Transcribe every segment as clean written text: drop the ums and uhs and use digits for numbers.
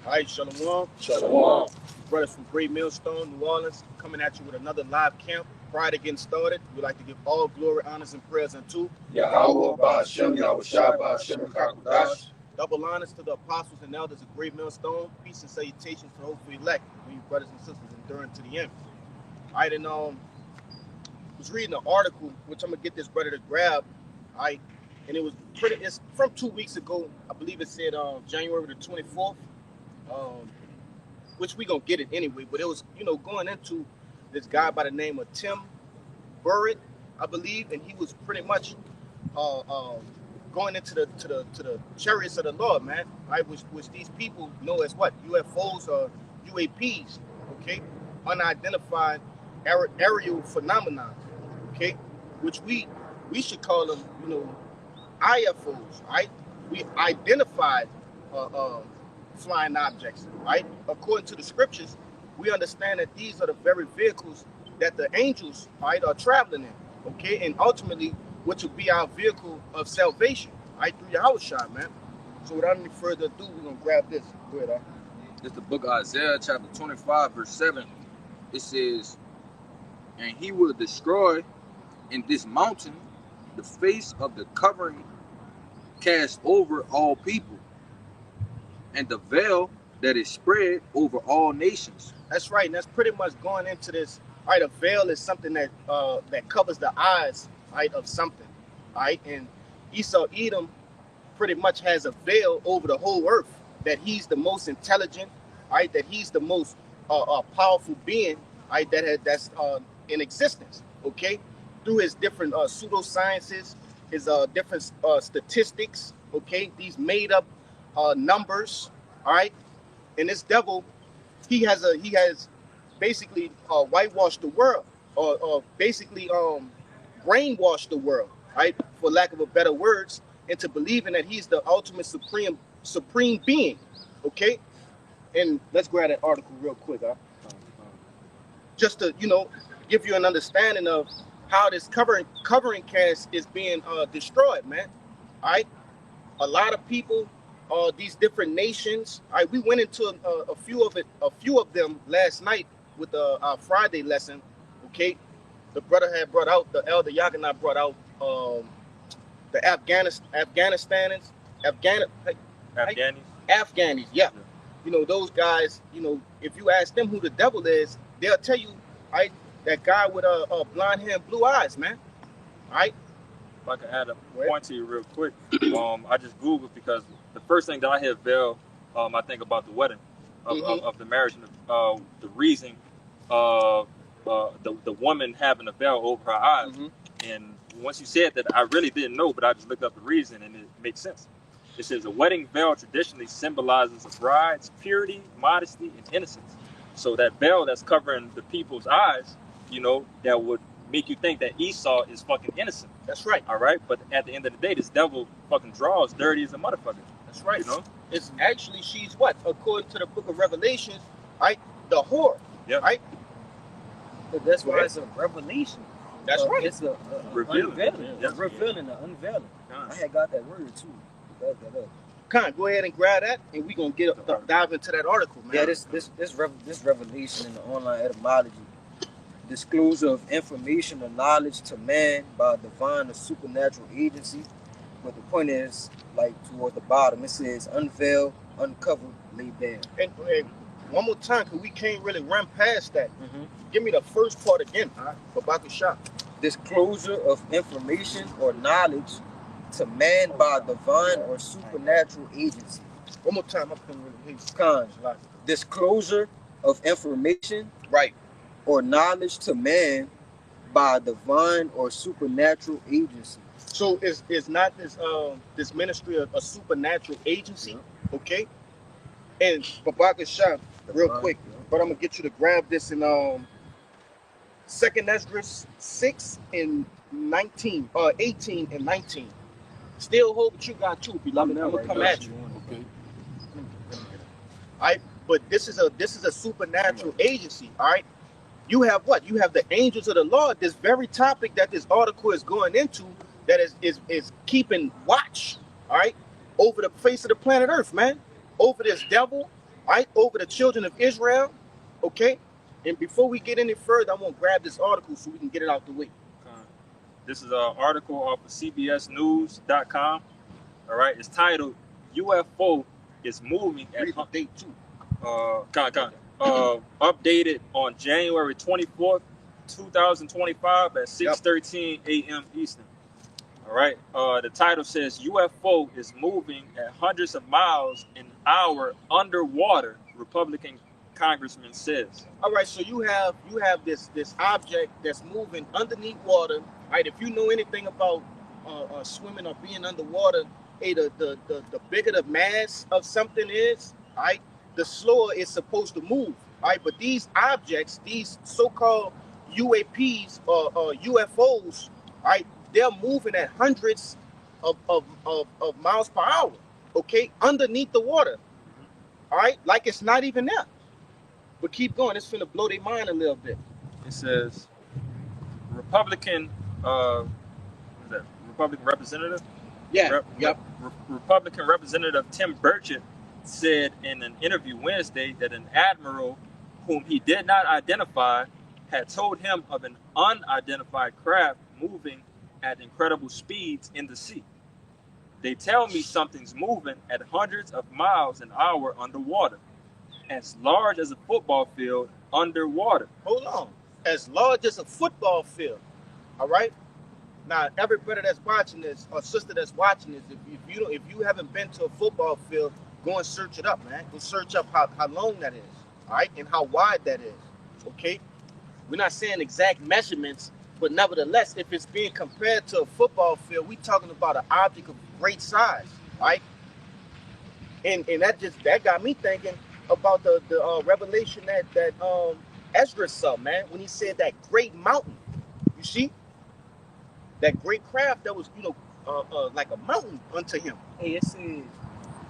All right, Shalom. Shalom. Brothers from Great Millstone, New Orleans, coming at you with another live camp. Prior to getting started, we'd like to give all glory, honors, and prayers unto Yahweh Ba'ashem, Yahweh Shai Ba'ashem, Kakudash. double honors to the apostles and elders of Great Millstone. Peace and salutations to the hopefully elect, you brothers and sisters enduring to the end. All right, and was reading an article, which I'm gonna get this brother to grab. All right, and it's from 2 weeks ago. I believe it said January the 24th. Which we gonna get it anyway, but it was, going into this guy by the name of Tim Burritt, I believe, and he was pretty much going into the chariots of the Lord, man. Right, which these people know as what? UFOs or UAPs, okay? Unidentified aerial phenomenon, okay? Which we should call them, IFOs, right? We identified flying objects, right? According to the scriptures, we understand that these are the very vehicles that the angels, right, are traveling in, okay? And ultimately, which will be our vehicle of salvation, right, through Yahushua, man. So without any further ado, we're going to grab this. Go ahead, It's the book of Isaiah, chapter 25, verse 7. It says, "And he will destroy in this mountain the face of the covering cast over all people, and the veil that is spread over all nations." That's right, and that's pretty much going into this. All right, a veil is something that that covers the eyes, right, of something, all right? And Esau Edom pretty much has a veil over the whole earth, that he's the most intelligent, right? That he's the most powerful being, right? That's in existence, okay? Through his different pseudosciences, his different statistics, okay? These made up numbers, all right? And this devil, he has basically whitewashed the world, or basically brainwashed the world, right? For lack of a better words, into believing that he's the ultimate supreme being, okay? And let's grab that article real quick, just to give you an understanding of how this covering cast is being destroyed, man. All right, a lot of people, these different nations. All right, we went into a few of them last night with our Friday lesson. Okay, the brother had brought out, the elder Yaganah brought out the Afghanis, yeah. Those guys. If you ask them who the devil is, they'll tell you, right? That guy with blonde hair and blue eyes, man. All right. If I can add a point to you real quick, I just Googled because the first thing that I hear veil, I think about the wedding of the marriage, and the reason the woman having a veil over her eyes. And once you said that, I really didn't know, but I just looked up the reason, and it makes sense. It says a wedding veil traditionally symbolizes a bride's purity, modesty, and innocence. So that veil that's covering the people's eyes, that would make you think that Esau is fucking innocent. That's right. All right. But at the end of the day, this devil fucking draws dirty as a motherfucker. That's right. It's actually, she's what? According to the book of Revelation, right? The whore. Yeah. Right? But that's why it's a revelation. That's right. It's a revealing. Unveiling. Yeah. A revealing, an unveiling. I had got that word too. Go ahead and grab that, and we're gonna dive into that article, man. Yeah, this revelation in the online etymology, disclosure of information or knowledge to man by a divine or supernatural agency. But the point is, like toward the bottom, it says unveil, uncover, lay bare. And one more time, because we can't really run past that. Give me the first part again, for Bakusha. Disclosure of information or knowledge to man by a divine or supernatural agency. One more time, I couldn't really hear you. Disclosure of information, right, or knowledge to man by a divine or supernatural agency. So is not this ministry a supernatural agency? Okay. And Babaka Shah, real quick, but I'm gonna get you to grab this in 2nd Esdras 6 and 19, 18 and 19. Still hold what you got too, beloved. I'm gonna come at you. Okay. All right, but this is a supernatural agency. All right. You have what? You have the angels of the Lord. This very topic that this article is going into, that is keeping watch. All right, over the face of the planet Earth, man. Over this devil, right, over the children of Israel, okay? And before we get any further, I want to grab this article so we can get it out the way. This is an article off of CBSNews.com. All right, it's titled "UFO is moving at Read the date too. updated on January 24th, 2025 at 6:13 a.m. Eastern." All right, the title says UFO is moving at hundreds of miles an hour underwater. Republican congressman says. All right, so you have this object that's moving underneath water. Right, if you know anything about swimming or being underwater, hey, the bigger the mass of something is, right, the slower it's supposed to move. Right, but these objects, these so-called UAPs or UFOs, right, they're moving at hundreds of miles per hour, okay, underneath the water. All right, like it's not even there. But keep going. It's finna blow their mind a little bit. It says Republican, Republican representative? Yeah. Republican Representative Tim Burchett said in an interview Wednesday that an admiral whom he did not identify had told him of an unidentified craft moving at incredible speeds in the sea. They tell me something's moving at hundreds of miles an hour underwater, as large as a football field underwater. Hold on. As large as a football field. All right? Now, everybody that's watching this, or sister that's watching this, if you haven't been to a football field, go and search it up, man. Go search up how long that is, all right, and how wide that is, okay? We're not saying exact measurements, but nevertheless, if it's being compared to a football field, we're talking about an object of great size, right? And that got me thinking about the revelation that Ezra saw, man, when he said that great mountain. You see? That great craft that was, like a mountain unto him. Hey, it said,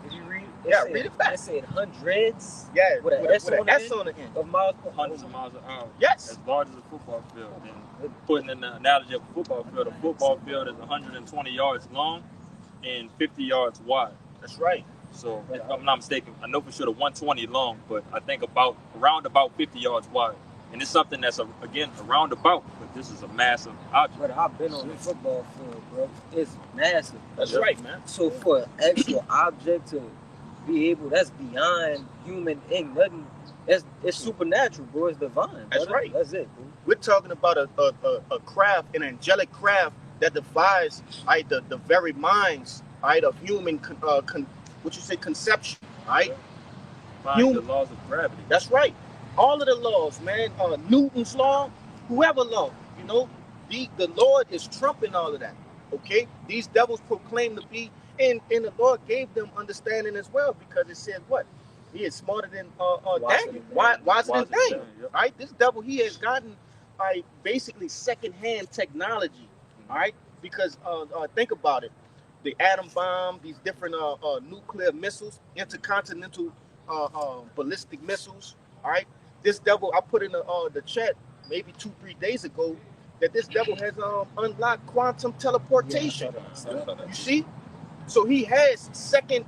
if you read it, read it back. It said hundreds. Yeah, with an S on the end of miles per hundreds of miles an hour. Yes. As large as a football field. And putting in the analogy of a football field is 120 yards long and 50 yards wide. That's right. So if I'm not mistaken, I know for sure the 120 long, but I think around about 50 yards wide. And it's something that's, again, a roundabout, but this is a massive object. But I've been on the football field, bro. It's massive. That's right, man. So for an actual object to be able, that's beyond human, ain't nothing. It's supernatural, bro. It's divine. That's brother. right. That's it, bro. We're talking about a craft, an angelic craft that defies the very minds of human conception, right? The laws of gravity. That's right. All of the laws, man. Newton's law, whoever law, the Lord is trumping all of that. Okay, these devils proclaim to be, and the Lord gave them understanding as well, because it said what? He is smarter than Daniel. Wiser than Daniel. Yep. Right? This devil, he has gotten basically secondhand technology. All right, because think about it. The atom bomb, these different nuclear missiles, intercontinental ballistic missiles. All right, this devil, I put in the chat maybe 2-3 days ago that this devil has unlocked quantum teleportation. Yeah, you see, so he has second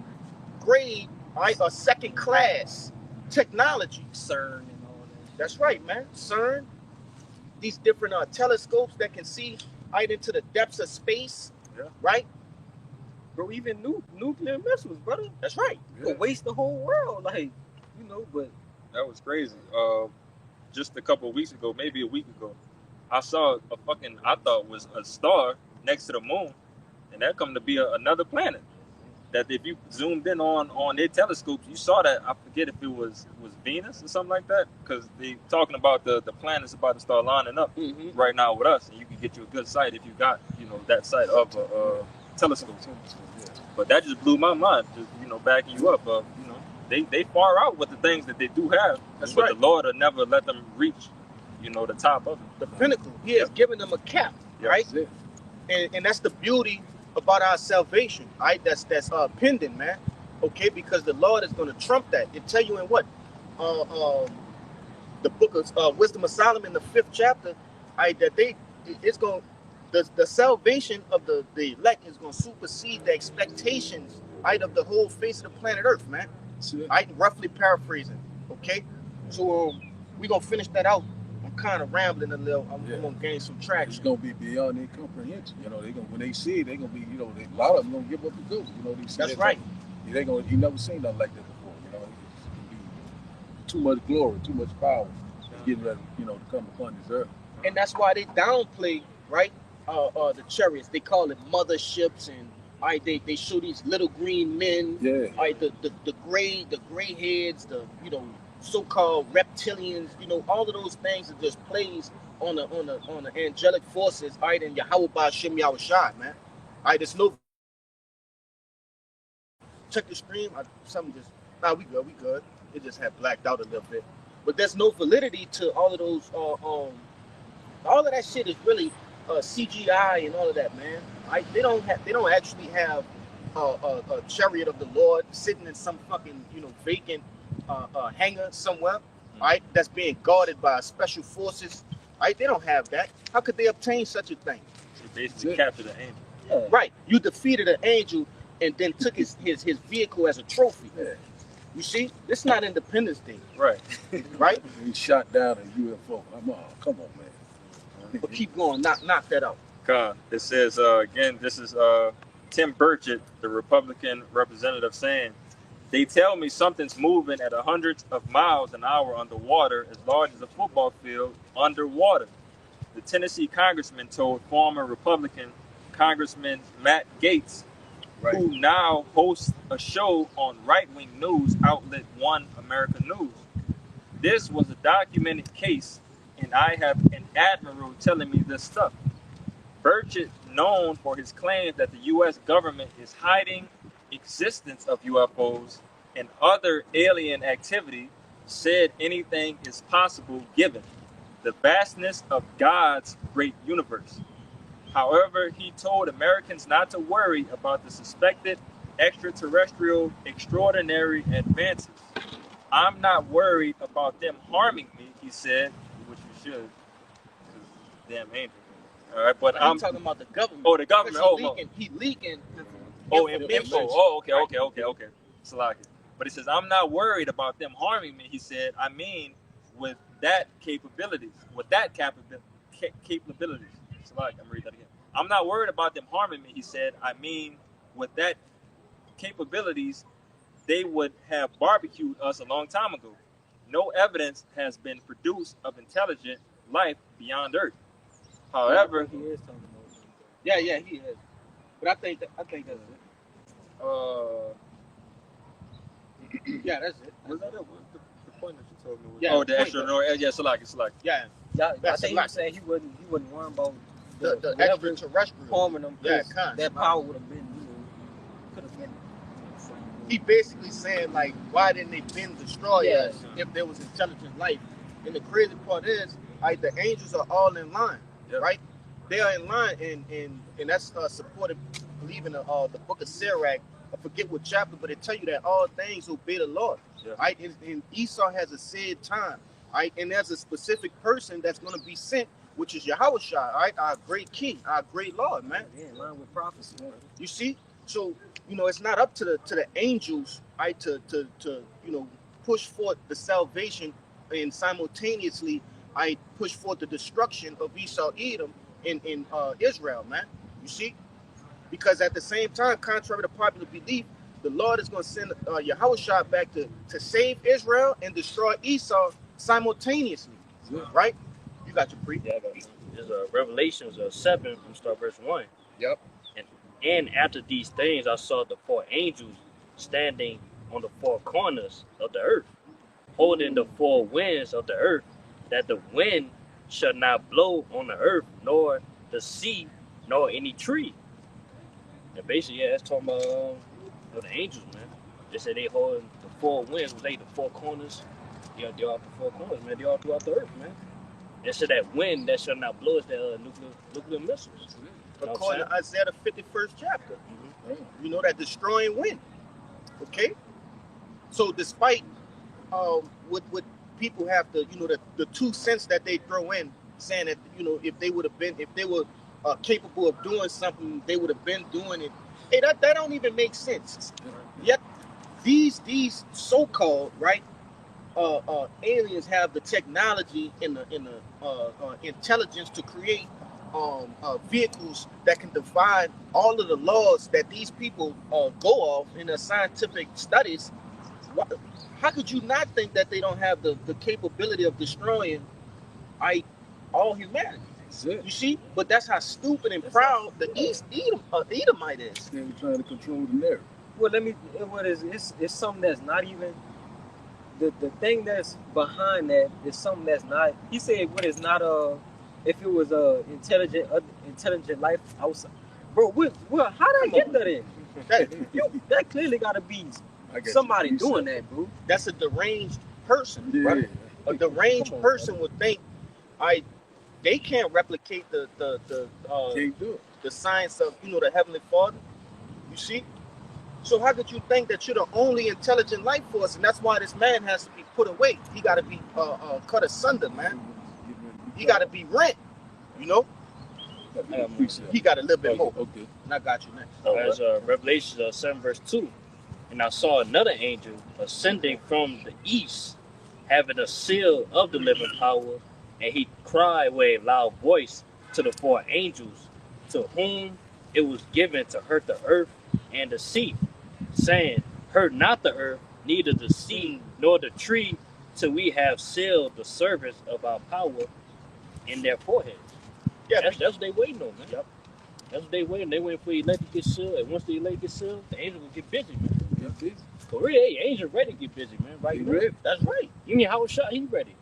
grade, or second class technology. CERN and all that. That's right, man. CERN. These different telescopes that can see right into the depths of space. Yeah. Right. Bro, even nuclear missiles, brother. That's right. You could waste the whole world, but that was crazy. Just a couple of weeks ago, maybe a week ago, I saw I thought was a star next to the moon, and that come to be another planet. That if you zoomed in on their telescopes, you saw that. I forget if it was Venus or something like that, because they talking about the planets about to start lining up right now with us, and you can get you a good sight if you got that sight of a telescope. But that just blew my mind, just backing you up. They far out with the things that they do have. That's but right. The Lord will never let them reach, the top of it. The pinnacle. He has given them a cap, right? And that's the beauty about our salvation, right? That's pending, man. Okay, because the Lord is going to trump that. It tell you in what? The book of Wisdom of Solomon, the 5th chapter, the salvation of the elect is going to supersede the expectations, of the whole face of the planet Earth, man. I'm roughly paraphrasing. Okay, so we're gonna finish that out. I'm kind of rambling a little. I'm gonna gain some traction. It's gonna be beyond their comprehension. You know, they gonna when they see it, they gonna be, you know, a lot of them gonna give up the ghost. You know, they see That's that right. They gonna, you never seen nothing like that before. You know, it's gonna be too much glory, too much power, getting ready, you know, to come upon this earth. And that's why they downplay, right? The chariots. They call it motherships, and they show these little green men. Yeah. The gray heads, the so-called reptilians. All of those things that just plays on the angelic forces. And Yahweh Ba'Shem Yahushai, man. There's no. Check the stream. We good. It just had blacked out a little bit, but there's no validity to all of those. All of that shit is really CGI and all of that, man. They don't actually have a chariot of the Lord sitting in some fucking vacant hangar somewhere, right? That's being guarded by special forces, right? They don't have that. How could they obtain such a thing? They basically captured the angel. Yeah. Right. You defeated an angel and then took his vehicle as a trophy. Yeah. You see, it's not Independence Day, Right. right? He shot down a UFO. Come on, man. But keep going, knock that out. It says, again, this is Tim Burchett, the Republican representative, saying, they tell me something's moving at hundreds of miles an hour underwater, as large as a football field underwater. The Tennessee congressman told former Republican Congressman Matt Gaetz, who now hosts a show on right-wing news outlet One American News. This was a documented case, and I have an admiral telling me this stuff. Burchett, known for his claims that the U.S. government is hiding existence of UFOs and other alien activity, said anything is possible given the vastness of God's great universe. However, he told Americans not to worry about the suspected extraterrestrial extraordinary advances. I'm not worried about them harming me, he said, which you should, because damn angel. All right, but I'm talking about the government. Oh, the government. He leaking. Info. Oh, okay. Salaki. But he says, I'm not worried about them harming me, he said. I mean, with that capabilities. Salaki, I'm reading that again. I'm not worried about them harming me, he said. I mean, with that capabilities, they would have barbecued us a long time ago. No evidence has been produced of intelligent life beyond Earth. However, he is talking about. Yeah, he is. But I think that's it. Yeah, that's it. Was that it? What the point that you told me? Yeah, the extraordinary. Yeah, Salaki. Yeah. I think he was saying he wasn't worrying about the extraterrestrial harming them. Yeah, that power would have been, could have been. He basically saying, like, why didn't they been destroy us if there was intelligent life? And the crazy part is, the angels are all in line, right? They are in line, and that's supported, I believe, in the book of Sirach. I forget what chapter, but it tell you that all things obey the Lord, right? And Esau has a said time, right? And there's a specific person that's going to be sent, which is Yahushua, right? Our great King, our great Lord, man. Yeah, in line with prophecy. You see, so it's not up to the angels, right, to push forth the salvation and simultaneously, push forth the destruction of Esau, Edom, in Israel, man. You see, because at the same time, contrary to popular belief, the Lord is going to send Yahushua back to save Israel and destroy Esau simultaneously, right? You got your pre. Yeah, there's Revelations 7 from start verse 1. Yep. And after these things, I saw the 4 angels standing on the 4 corners of the earth, holding the 4 winds of the earth, that the wind shall not blow on the earth, nor the sea, nor any tree. And basically, it's talking about the angels, man. They said they holding the 4 winds, the 4 corners. Yeah, they're all the 4 corners, man. They're all throughout the earth, man. They said that wind that shall not blow is the nuclear missiles. According to Isaiah the 51st chapter, that destroying wind. Okay, so despite what people have to, the 2 cents that they throw in, saying that if they were capable of doing something, they would have been doing it. Hey, that don't even make sense. Yet these so-called right aliens have the technology and the intelligence to create vehicles that can defy all of the laws that these people go off in their scientific studies. How could you not think that they don't have the capability of destroying all humanity? You see, but that's how stupid and proud the Edomite is. They were trying to control the narrative. Well, it's something that's not even the thing that's behind that is something that's not. He said, "What is not if it was intelligent life outside, bro. How did I get that in? That clearly got to be somebody doing that, bro. That's a deranged person, right? A deranged person would think, they can't replicate the science of the Heavenly Father. You see? So how could you think that you're the only intelligent life force, and that's why this man has to be put away? He got to be cut asunder, man. He got to be rent. He got a little bit more. Okay. And I got you next. As Revelation 7 verse 2, and I saw another angel ascending from the east, having a seal of the living power, and he cried with a loud voice to the 4 angels, to whom it was given to hurt the earth and the sea, saying, hurt not the earth, neither the sea, nor the tree, till we have sealed the servants of our power in their foreheads. Yeah, that's what they waiting on, man. Yep. That's what they waiting. They waiting for the elect to get sealed, and once the elect get sealed, the angel will get busy, man. Get busy. For real, angel ready to get busy, man. Right? Ready. That's right. You mean Howard Shot? He ready.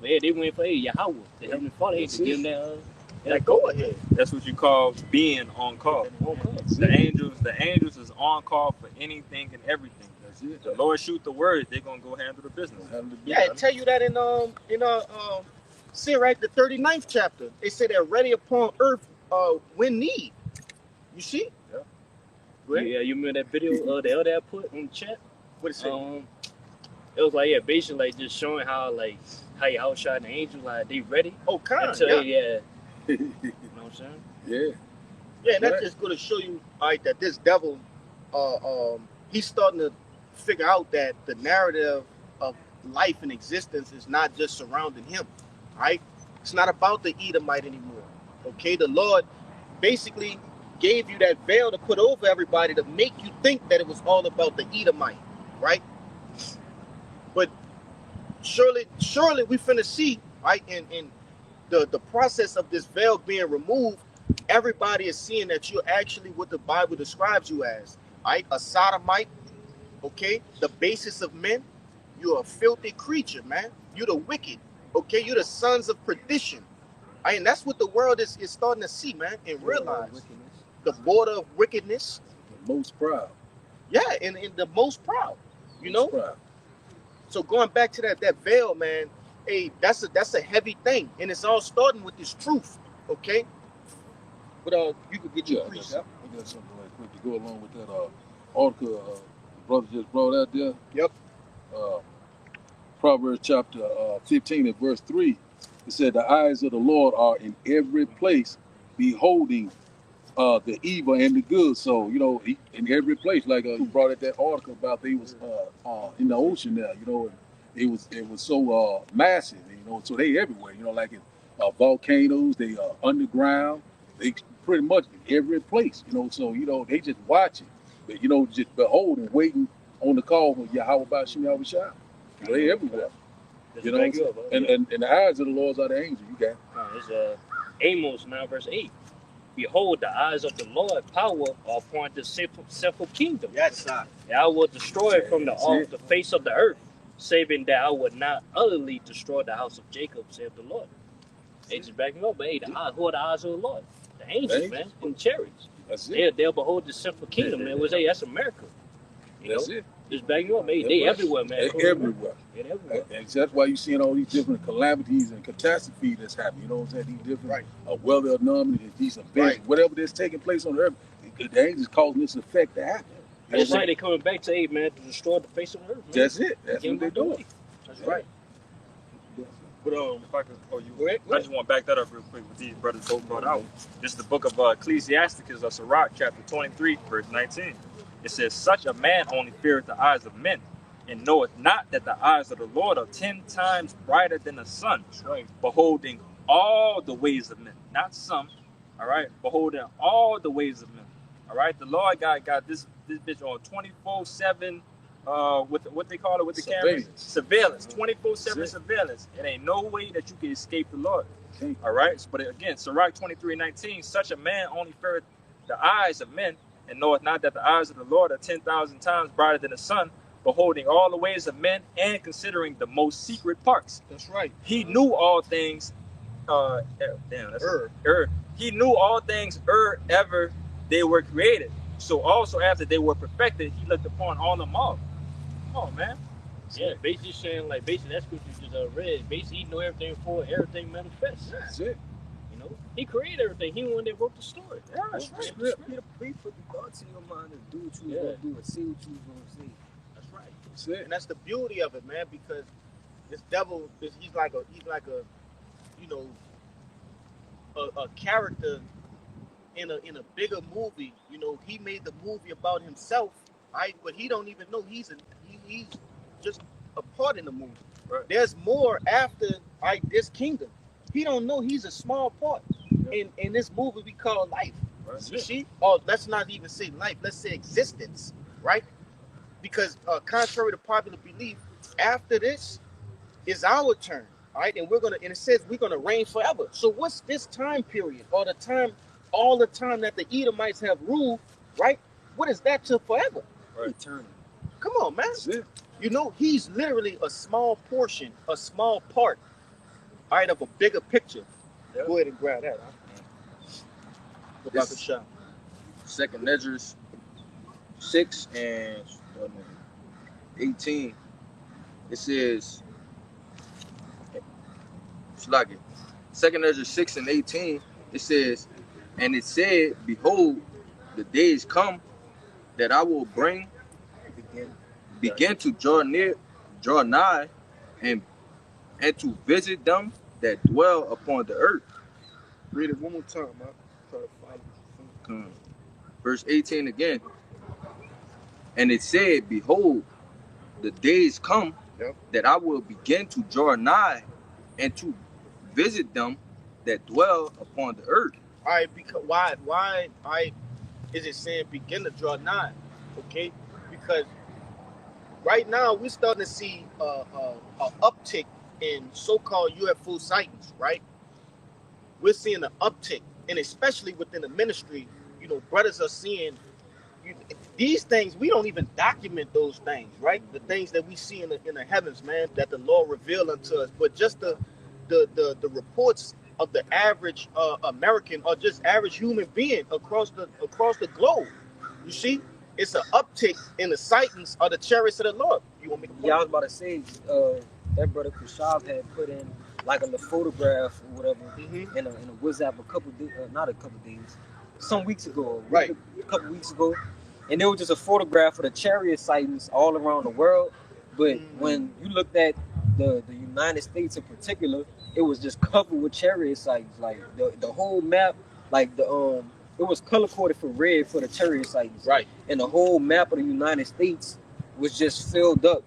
But yeah, they waiting for Yahweh, the Heavenly Father, to give them that go ahead. That's what you call being on call. The angels is on call for anything and everything. That's it. The Lord shoot the word, they're gonna go handle the business. Yeah, I tell you that in Sirach, the 39th chapter. They say they're ready upon earth when need. You see? Yeah. Yeah, you remember that video the elder put in the chat? What it say? It was like, basically like just showing how y'all shot the angels, like they ready. Oh, kind of. You know what I'm saying? Yeah, and that's just going to show you, that this devil, he's starting to figure out that the narrative of life and existence is not just surrounding him, right? It's not about the Edomite anymore, okay? The Lord basically gave you that veil to put over everybody to make you think that it was all about the Edomite, right? But surely we finna see, right, in the process of this veil being removed, everybody is seeing that you're actually what the Bible describes you as, right? A sodomite, okay? The basis of men. You're a filthy creature, man. You're the wicked, okay? You're the sons of perdition. And that's what the world is starting to see, man, and realize. The border of wickedness. The most proud. Yeah, and the most proud, Proud. So going back to that veil, man, hey, that's a heavy thing, and it's all starting with this truth, okay? But you could get your precept. I got something right quick to go along with that article the brother just brought out there. Yep. Proverbs chapter 15 and verse 3. It said, the eyes of the Lord are in every place, beholding the evil and the good. So, in every place, like you brought out that article about they was in the ocean there, it was so massive, so they everywhere, like in volcanoes, they underground, they pretty much in every place, so, they just watching, but, just beholding, waiting on the call for Yahweh Bashim Yahweh Shah. They everywhere. And the eyes of the Lord are the angels. You got it's Amos 9 verse 8. Behold, the eyes of the Lord power are upon the sinful kingdom. Yes, sir. And I will destroy it from off the face of the earth, saving that I would not utterly destroy the house of Jacob, saith the Lord. They just backing up, but hey, who are the eyes of the Lord? The angels, man, and the chariots. That's it. They'll behold the sinful kingdom, man. That's America. That's it. Just backing up, man. They everywhere, man. Everywhere. They're everywhere. And that's why you're seeing all these different calamities and catastrophes that's happening. You know what I'm saying? These different weather anomalies, these events, whatever that's taking place on the earth, the angels causing this effect to happen. That's right. They're coming back to, hey, man, to destroy the face of the earth. Man. That's it. That's what they're doing. That's right. But if I could, go ahead. I just want to back that up real quick with these brothers both brought out. This is the book of Ecclesiasticus of Sirach, chapter 23, verse 19. It says, such a man only feareth the eyes of men, and knoweth not that the eyes of the Lord are 10 times brighter than the sun, right. beholding all the ways of men, not some, all right, beholding all the ways of men, all right. The Lord got this bitch on 24/7, with what they call it with the cameras, surveillance, 24/7 surveillance. It ain't no way that you can escape the Lord, all right. But again, Sirach 23:19, such a man only feareth the eyes of men, and knoweth not that the eyes of the Lord are 10,000 times brighter than the sun, beholding all the ways of men and considering the most secret parts. That's right. He knew all things. He knew all things ever they were created. So also after they were perfected, he looked upon all them all. Come on, man. Yeah, basically saying like basically that's what you just read. Basically, he knew everything before everything manifests. That's it. You know, he created everything. He the one that wrote the story. Yeah, that's right. He put the thoughts in your mind to do what you was gonna do and say what you was gonna say. That's right. That's it. And that's the beauty of it, man, because this devil, he's like a, you know, a character in a bigger movie. You know, he made the movie about himself, right? But he don't even know he's just a part in the movie. Right. There's more after this kingdom. He don't know he's a small part in this movie we call life. Right. You see? Or let's not even say life. Let's say existence, right? Because contrary to popular belief, after this is our turn, all right? And and it says we're gonna reign forever. So what's this time period, or all the time that the Edomites have ruled, right? What is that to forever? Right. Eternal. Come on, man. That's it. You know, he's literally a small portion, a small part, all right, of a bigger picture. Yep. Go ahead and grab that, huh? Go back to shop. Second Measures 6 and 18. It says, Slug it. Second Measures 6 and 18. It says, and it said, behold, the days come that I will begin to draw nigh, and to visit them that dwell upon the earth. Read it one more time, man. Try to find it. Verse 18 again. And it said, behold, the days come that I will begin to draw nigh, and to visit them that dwell upon the earth. All right, because why is it saying begin to draw nigh? Okay, because right now we're starting to see a uptick in so-called UFO sightings. Right, we're seeing an uptick, and especially within the ministry, you know, brothers are seeing these things. We don't even document those things, right? The things that we see in the heavens, man, that the Lord revealed unto us. But just the reports of the average American or just average human being across the globe. You see, it's an uptick in the sightings of the chariots of the Lord. You want me to? Yeah, I was about to say that brother Khrushchev had put in like a little photograph or whatever in a WhatsApp not a couple days, some weeks ago, right? A couple weeks ago, and there was just a photograph of the chariot sightings all around the world. But when you looked at the United States in particular, it was just covered with chariot sightings. Like the whole map, like it was color coded for red for the chariot sightings. Right. And the whole map of the United States was just filled up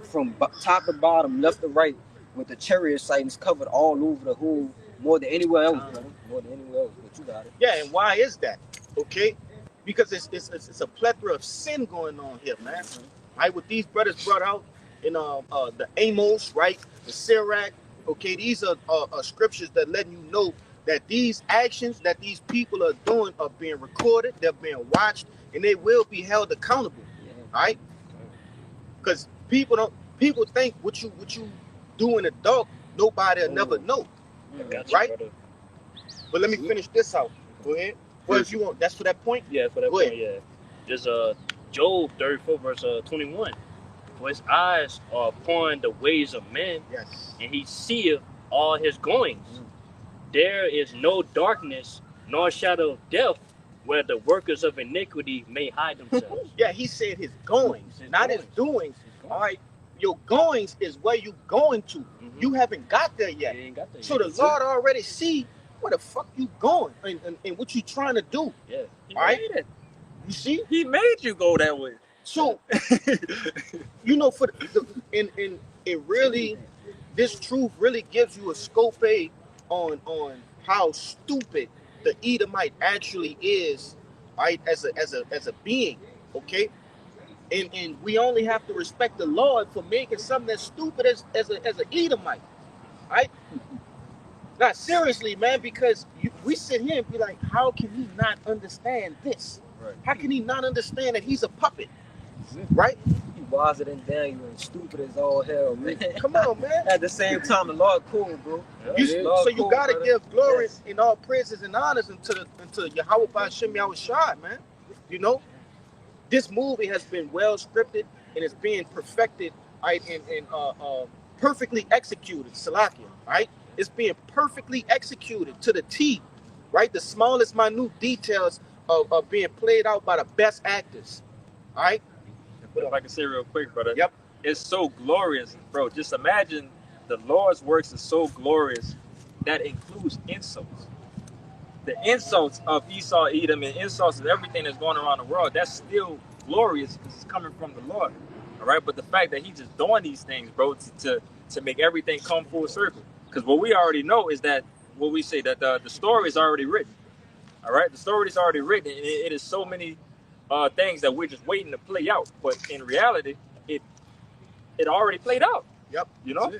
from top to bottom, left to right, with the chariot sightings covered all over the whole, more than anywhere else, brother. More than anywhere else, but you got it. Yeah, and why is that? Okay, because it's a plethora of sin going on here, man. Right, what these brothers brought out in the Amos, right, the Sirach. Okay, these are scriptures that letting you know that these actions that these people are doing are being recorded, they're being watched, and they will be held accountable. All right, because people think what you do in the dark, nobody will never know. Right? Brother. But let me finish this out. Go ahead. What if you want? That's for that point? Yeah, for that Go point, ahead. yeah. There's Job 34, verse 21. For his eyes are upon the ways of men, yes, and he seeth all his goings. There is no darkness, nor shadow of death, where the workers of iniquity may hide themselves. Yeah, he said his goings, not his doings. All right, your goings is where you going to. You haven't got there yet. You ain't got there so yet. The Lord already see where the fuck you going and what you trying to do. Yeah. All right. You see? He made you go that way. So, you know, for and it really, this truth really gives you a scope on how stupid the Edomite actually is, right? As a being, okay. And we only have to respect the Lord for making something as stupid as an Edomite, right? Not seriously, man, because we sit here and be like, how can he not understand this? Right. How can he not understand that he's a puppet, right? He wiser than Daniel and stupid as all hell, man. Come on, man. At the same time, the Lord cool, bro. So you gotta brother. give glory Yes. and all praises and honors unto Yahweh Ba'ashem Yahushua, man. You know, this movie has been well scripted and it's being perfected, right, and perfectly executed, Salakia, right? It's being perfectly executed to the T, right? The smallest minute details of being played out by the best actors, all right? If I can say real quick, brother. Yep. It's so glorious, bro. Just imagine the Lord's works is so glorious that includes insults. The insults of Esau, Edom, and insults of everything that's going around the world, that's still glorious because it's coming from the Lord. All right. But the fact that he's just doing these things, bro, to make everything come full circle. Because what we already know is that what we say that the story is already written. All right. The story is already written. And it is so many things that we're just waiting to play out. But in reality, it already played out. Yep. You know?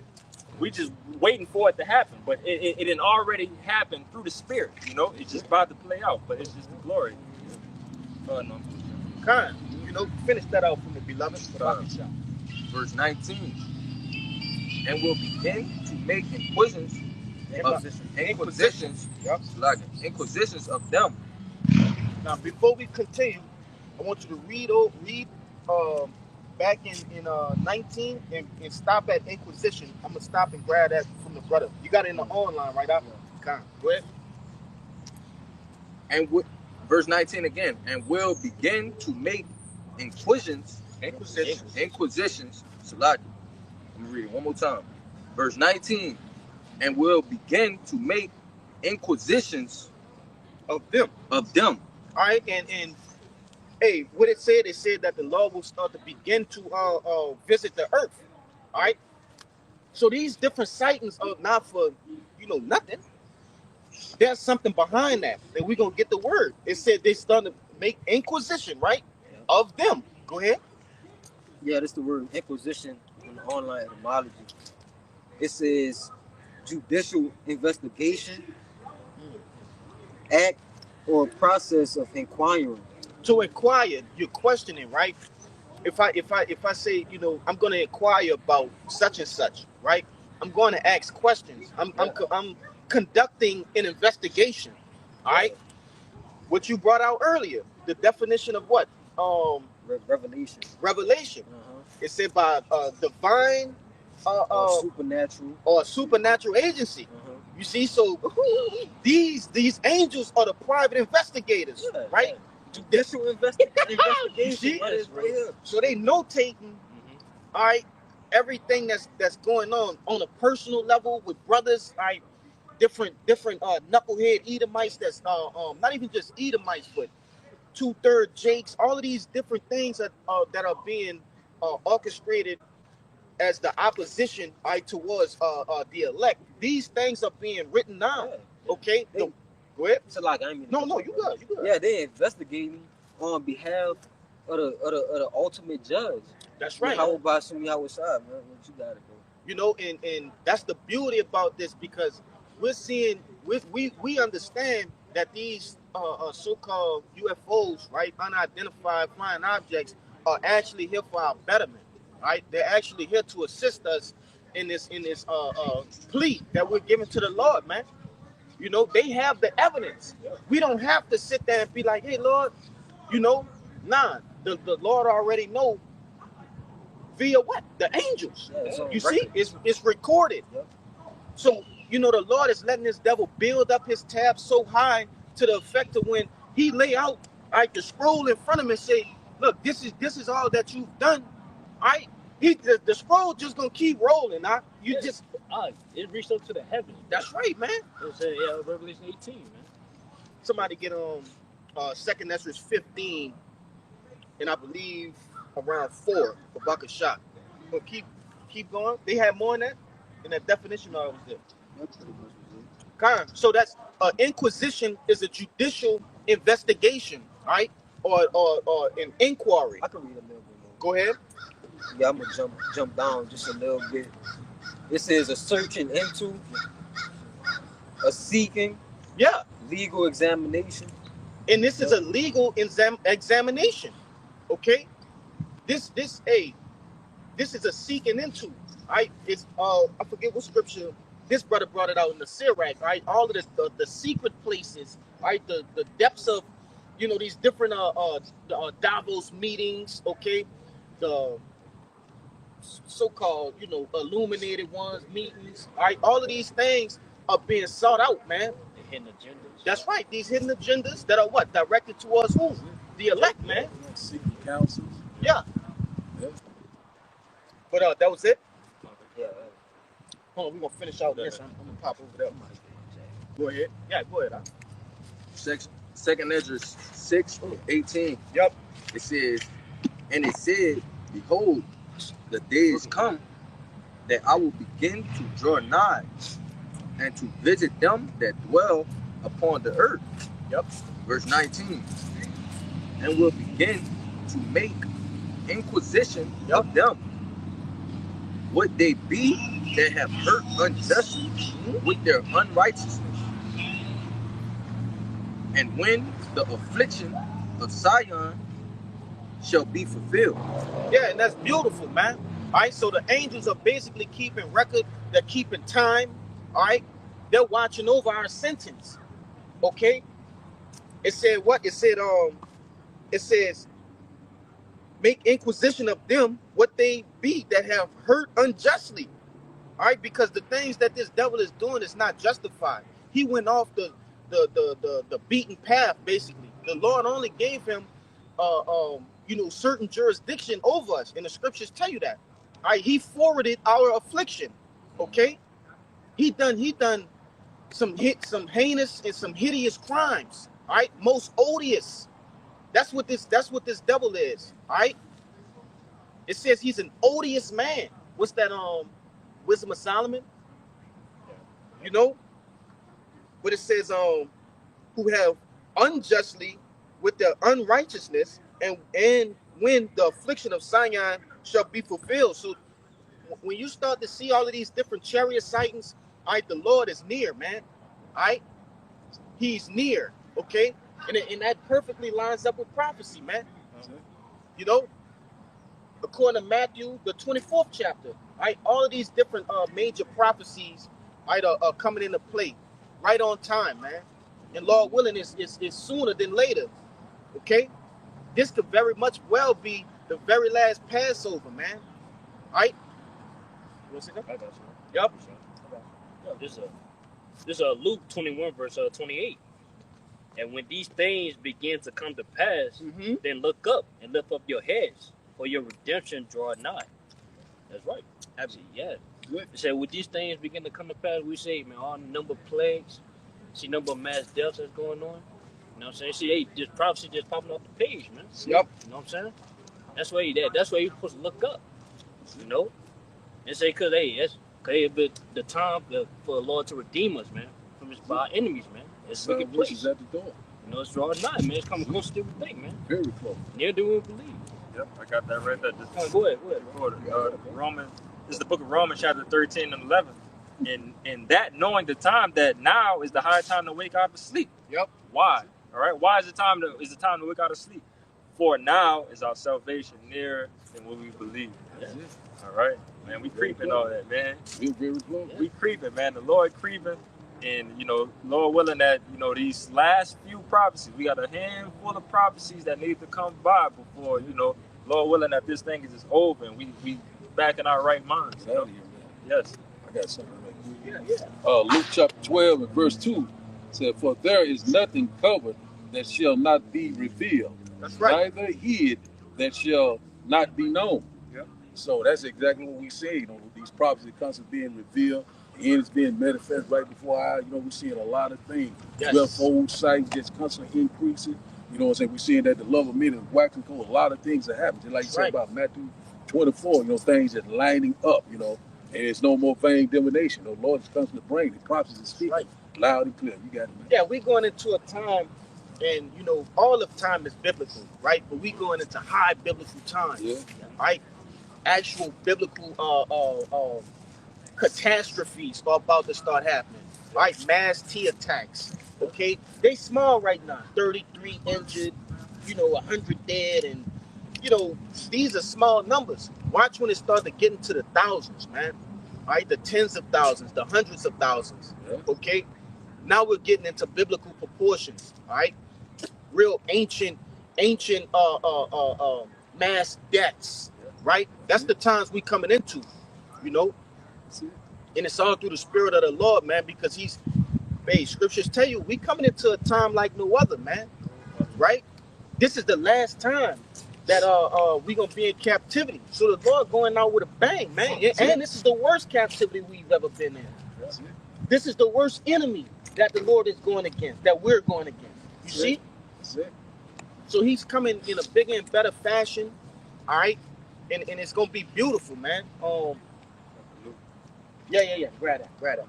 We just waiting for it to happen, but it didn't already happen through the Spirit. You know, it's just about to play out, but it's just the glory. No. Kind, you know, finish that out for me, beloved. Verse 19. And will begin to make inquisitions Yep. like inquisitions of them. Now, before we continue, I want you to read back in 19 and stop at Inquisition. I'm gonna stop and grab that from the brother. You got it in the online right out. Go ahead. And verse 19 again. And will begin to make inquisitions. Salaki. Let me read it one more time. Verse 19. And will begin to make inquisitions Of them. All right, and hey, what it said that the Lord will start to begin to visit the earth. All right. So these different sightings are not for nothing. There's something behind that we're gonna get the word. It said they started to make inquisition, right? Yeah. Of them. Go ahead. Yeah, that's the word inquisition in the online etymology. It says judicial investigation, act or process of inquiring. To inquire, you're questioning, right? If I say, I'm going to inquire about such and such, right? I'm going to ask questions. I'm conducting an investigation. All right. What you brought out earlier, the definition of what? Revelation. Revelation. It said by divine or supernatural agency. You see, so these angels are the private investigators, right? Yeah. Judicial investigation. You see? Right here. So they notating, all right, everything that's going on a personal level with brothers, all right, different knucklehead Edomites that's not even just Edomites, but 2/3 Jakes, all of these different things that are being orchestrated as the opposition, right, towards the elect. These things are being written down. Okay, go ahead. So like I mean, No, you good. Yeah, they investigating on behalf of the ultimate judge. That's right. How about some Yahushua, man? What you got it, bro? And that's the beauty about this, because we're seeing we understand that these so-called UFOs, right, unidentified flying objects, are actually here for our betterment, right? They're actually here to assist us in this plea that we're giving to the Lord, man. They have the evidence. We don't have to sit there and be like, hey, Lord, nah. The Lord already know via what? The angels. You see, it's recorded. So, the Lord is letting this devil build up his tab so high to the effect of when he lay out, right, the scroll in front of him and say, look, this is all that you've done. All right? The scroll just gonna keep rolling. It reached up to the heavens. That's right, man. It's Revelation 18, man. Somebody get on 2nd Ezra 15 and I believe around 4 for bucket shot. But keep going. They had more in that definition. Or was it? That's pretty much what it So that's inquisition is a judicial investigation, right? Or an inquiry. I can read a little bit more. Go ahead. Yeah, I'm gonna jump down just a little bit. It says a searching into, a seeking, Yeah, legal examination. and this is a legal examination. Okay, this is a seeking into. Right? It's I forget what scripture. This brother brought it out in the Sirach. Right, all of the secret places. Right, the depths of, these different Davos meetings. Okay, the so-called, illuminated ones, meetings, all right? All of these things are being sought out, man. The hidden agendas. That's right. These hidden agendas that are what? Directed towards who? The elect, man. is. Secret councils. Yeah. Yeah. But that was it. Yeah. Hold on, we're gonna finish out this. I'm gonna pop over there. Go ahead. Yeah, go ahead. Second Esdras 6:18. Yep. It says, and it said, behold, the days come that I will begin to draw nigh and to visit them that dwell upon the earth. Yep. Verse 19. And will begin to make inquisition of them, what they be that have hurt unjustly with their unrighteousness. And when the affliction of Sion shall be fulfilled. Yeah, and that's beautiful, man. All right, so the angels are basically keeping record. They're keeping time. All right, they're watching over our sentence. Okay. It said what? It says make inquisition of them what they be that have hurt unjustly. All right, because the things that this devil is doing is not justified. He went off the beaten path. Basically, the Lord only gave him certain jurisdiction over us, and the scriptures tell you that. All right, he forwarded our affliction. Okay, he done some heinous and some hideous crimes. All right, most odious. That's what this devil is. All right, it says he's an odious man. What's that? Wisdom of Solomon. But it says who have unjustly with their unrighteousness, and when the affliction of Sion shall be fulfilled. So when you start to see all of these different chariot sightings, all right, the Lord is near, man. All right, he's near. Okay, and that perfectly lines up with prophecy, man. According to Matthew, the 24th chapter, right? All of these different major prophecies, right, are coming into play right on time, man. And Lord willing, is sooner than later. Okay, this could very much well be the very last Passover, man. All right. You want to say that? I got you. Yep. This is Luke 21 verse 28. And when these things begin to come to pass, then look up and lift up your heads, for your redemption draw nigh. That's right. Absolutely. Yeah. Good. It said, when these things begin to come to pass, we say, man, all the number of plagues, see number of mass deaths that's going on. You know what I'm saying? See, hey, this prophecy just popping off the page, man. Yep. You know what I'm saying? That's why you're supposed to look up. And say, cause it'll be the time for the Lord to redeem us, man, from by our enemies, man. It's a wicked place. at the door. It's drawing nigh, man. It's coming closer than we think, man. Very close. Near than we believe. Yep, I got that right there. Just Go ahead. Romans. This is the book of Romans, chapter 13 and 11. And that knowing the time that now is the high time to wake out of sleep. Yep. Why? All right. Why is the time to wake out of sleep? For now is our salvation nearer than what we believe. That's it. All right, man. We creeping all that, man. We're very close. We creeping, man. The Lord creeping. And, Lord willing that, these last few prophecies, we got a handful of prophecies that need to come by before, Lord willing that this thing is just over and we back in our right minds. Get out of here, man. Yes. I got something right here. Luke chapter 12 and verse 2 said, for there is nothing covered that shall not be revealed. That's right. Neither hid that shall not be known. Yep. So that's exactly what we see. These prophecies constantly being revealed. And it's being manifest right before our eyes. We're seeing a lot of things. Yes. 12-fold sight just constantly increasing. You know what I'm saying? We're seeing that the love of men is waxing cold. A lot of things that happen. Just like you said Right. about Matthew 24, you know, things just lining up, you know, and it's no more vain divination. The Lord is constantly bringing the prophets and speaking Right. loud and clear. You got it, man. Yeah, we're going into a time, and you know, all of time is biblical, right? But we going into high biblical times, Yeah. right? Actual biblical catastrophes are about to start happening, right? Mass T attacks, okay? They small right now, 33 injured, you know, 100 dead, and you know, these are small numbers. Watch when it starts to get into the thousands, man. Right? The tens of thousands, the hundreds of thousands. Yeah. Okay? Now we're getting into biblical proportions, all right? Real ancient mass deaths, right? That's the times we coming into, you know? And it's all through the spirit of the Lord, man, because he's, hey, scriptures tell you, we coming into a time like no other, man, right? This is the last time that we gonna be in captivity. So the Lord going out with a bang, man. And this is the worst captivity we've ever been in. This is the worst enemy that the Lord is going against, that we're going against. You see? So he's coming in a bigger and better fashion, all right? And it's gonna be beautiful, man. Yeah. Grab that.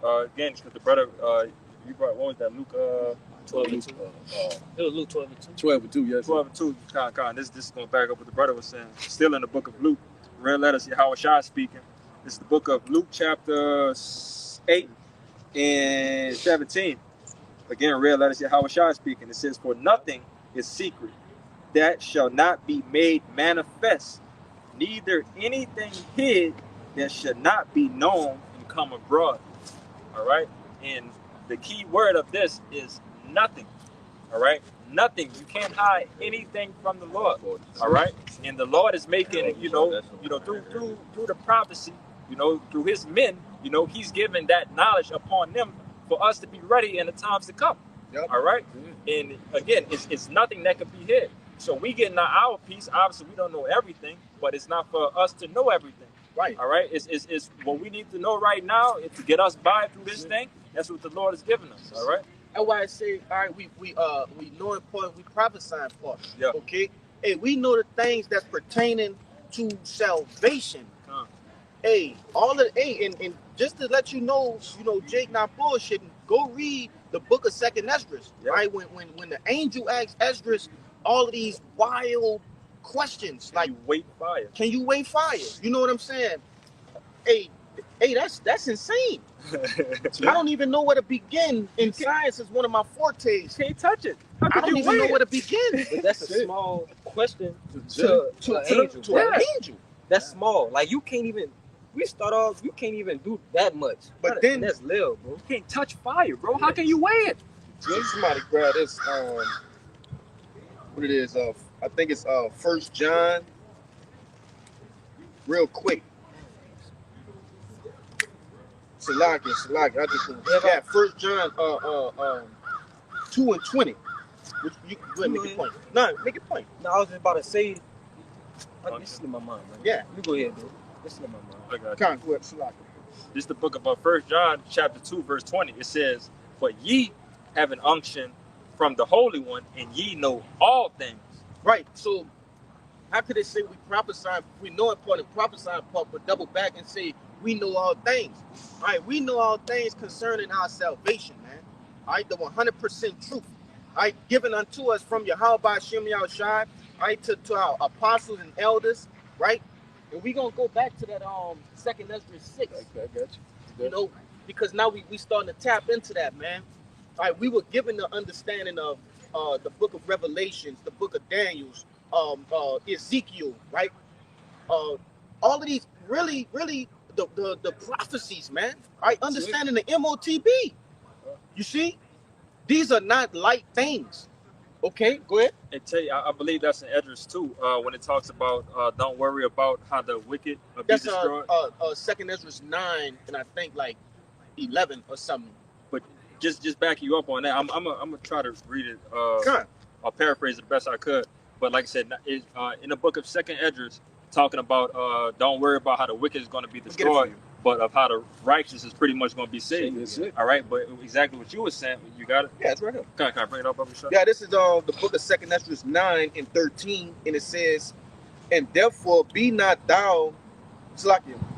Again, because the brother, you brought, what was that, Luke 12 and 2. It was Luke 12 and 2. 12 and 2, yes. 12 and 2, this is going to back up what the brother was saying. Still in the book of Luke, red letters, Yahushua speaking. This is the book of Luke chapter 8 and 17. Again, red letters, Yahushua speaking. It says, for nothing is secret that shall not be made manifest, neither anything hid that should not be known and come abroad. All right? And the key word of this is nothing. All right? Nothing. You can't hide anything from the Lord. All right? And the Lord is making, through the prophecy, through his men, he's given that knowledge upon them for us to be ready in the times to come. Yep. All right? And again, it's nothing that can be hid. So we getting our piece. Obviously, we don't know everything, but it's not for us to know everything. Right. All right? It's what we need to know right now is to get us by through this thing. That's what the Lord has given us. All right? That's why I say, all right, we know important, we prophesying for. Yeah. Okay? Hey, we know the things that's pertaining to salvation. Hey, and just to let you know, Jake not bullshitting, go read the book of 2nd Esdras, right? When the angel asked Esdras all of these wild questions, Can you wait fire? Can you wait fire? You know what I'm saying? Hey, that's insane. I don't even know where to begin. In science is one of my fortes. Can't touch it. I don't even know where to begin. But that's a small question to an angel. That's small. Like you can't even. We start off. You can't even do that much. But then that's little, bro. You can't touch fire, bro. How can you weigh it? Somebody grab this. What it is? I think it's 1 John. Real quick. Salaki. I just got 1 John 2 and 20. You go ahead and make your point. No, make your point. No, I was just about to say. This is in my mind, man. Yeah. You go ahead, dude. This is in my mind. Come go ahead, Salaki. This is the book of 1 John chapter 2, verse 20. It says, but ye have an unction from the Holy One, and ye know all things. Right. So how could they say we prophesy? We know important prophesy part, but double back and say we know all things. All right, we know all things concerning our salvation, man. All right, the 100% truth. All right, given unto us from Yahweh Shem Yahushai, all right, to our apostles and elders, right? And we're gonna go back to that 2nd Esdras 6. I got you. Because now we starting to tap into that, man. All right, we were given the understanding of the book of Revelations, the book of Daniel's, Ezekiel, right? All of these really the prophecies, man. All right, understanding the MOTB. You see, these are not light things. Okay, go ahead. And tell you, I believe that's in Esdras too, when it talks about don't worry about how the wicked will be destroyed. That's 2nd Esdras 9, and I think like 11 or something. But just back you up on that, I'm gonna try to read it. I'll paraphrase it the best I could. But like I said, in the book of 2nd Esdras talking about don't worry about how the wicked is going to be destroyed, but of how the righteous is pretty much going to be saved. That's it. All right, but exactly what you were saying, you got it? Yeah, it's right here. Can I bring it up, Bubba? Yeah, this is the book of 2 Esdras 9 and 13, and it says, and therefore be not thou,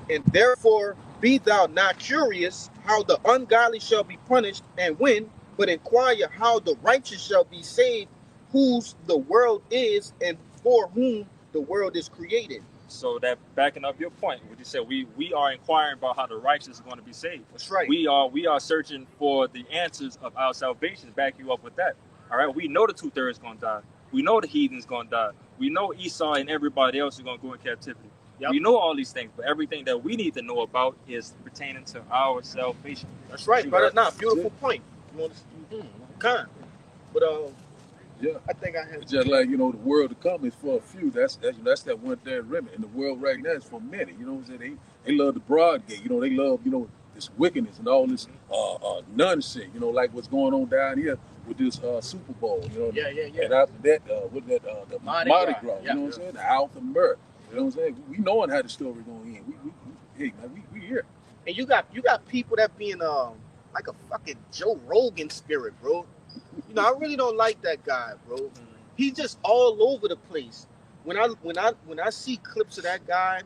and therefore be thou not curious how the ungodly shall be punished and when, but inquire how the righteous shall be saved, whose the world is and for whom the world is created. So that backing up your point, what you said, we are inquiring about how the righteous is going to be saved. That's right. We are searching for the answers of our salvation. Back you up with that. All right. We know the 2/3 is going to die. We know the heathen's going to die. We know Esau and everybody else is going to go in captivity. Yep. We know all these things, but everything that we need to know about is pertaining to our salvation. That's right, brother. Now, beautiful point. You want to kind, but yeah, I think I have just like the world to come is for a few. That's that 1/3 remnant, and the world right now is for many. You know what I'm saying? They love the broad gate. They love this wickedness and all this nonsense. Like what's going on down here with this Super Bowl. Yeah. And after that, with that the Mardi Gras. Yeah. You know what I'm saying? The Alpha Murder. You know what I'm saying? We knowing how the story going in. We here. And you got people that being like a fucking Joe Rogan spirit, bro. I really don't like that guy, bro. He's just all over the place. When I see clips of that guy,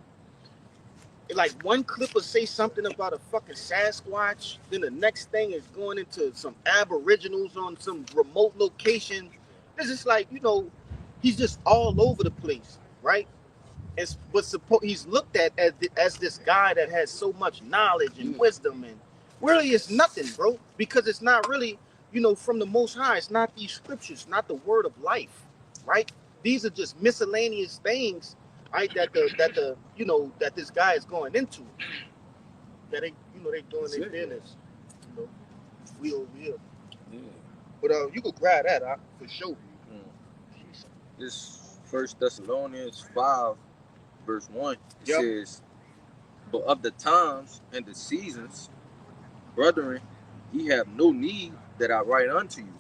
like one clip will say something about a fucking Sasquatch, then the next thing is going into some Aboriginals on some remote location. It's just like, he's just all over the place, right? But he's looked at as this guy that has so much knowledge and wisdom, and really it's nothing, bro, because it's not really, from the Most High. It's not these scriptures, not the word of life, right? These are just miscellaneous things, right? That this guy is going into. That they doing their business. We over here. Yeah. But you could grab that for sure. This 1 Thessalonians 5, verse 1, it says, but of the times and the seasons, brethren, ye have no need that I write unto you.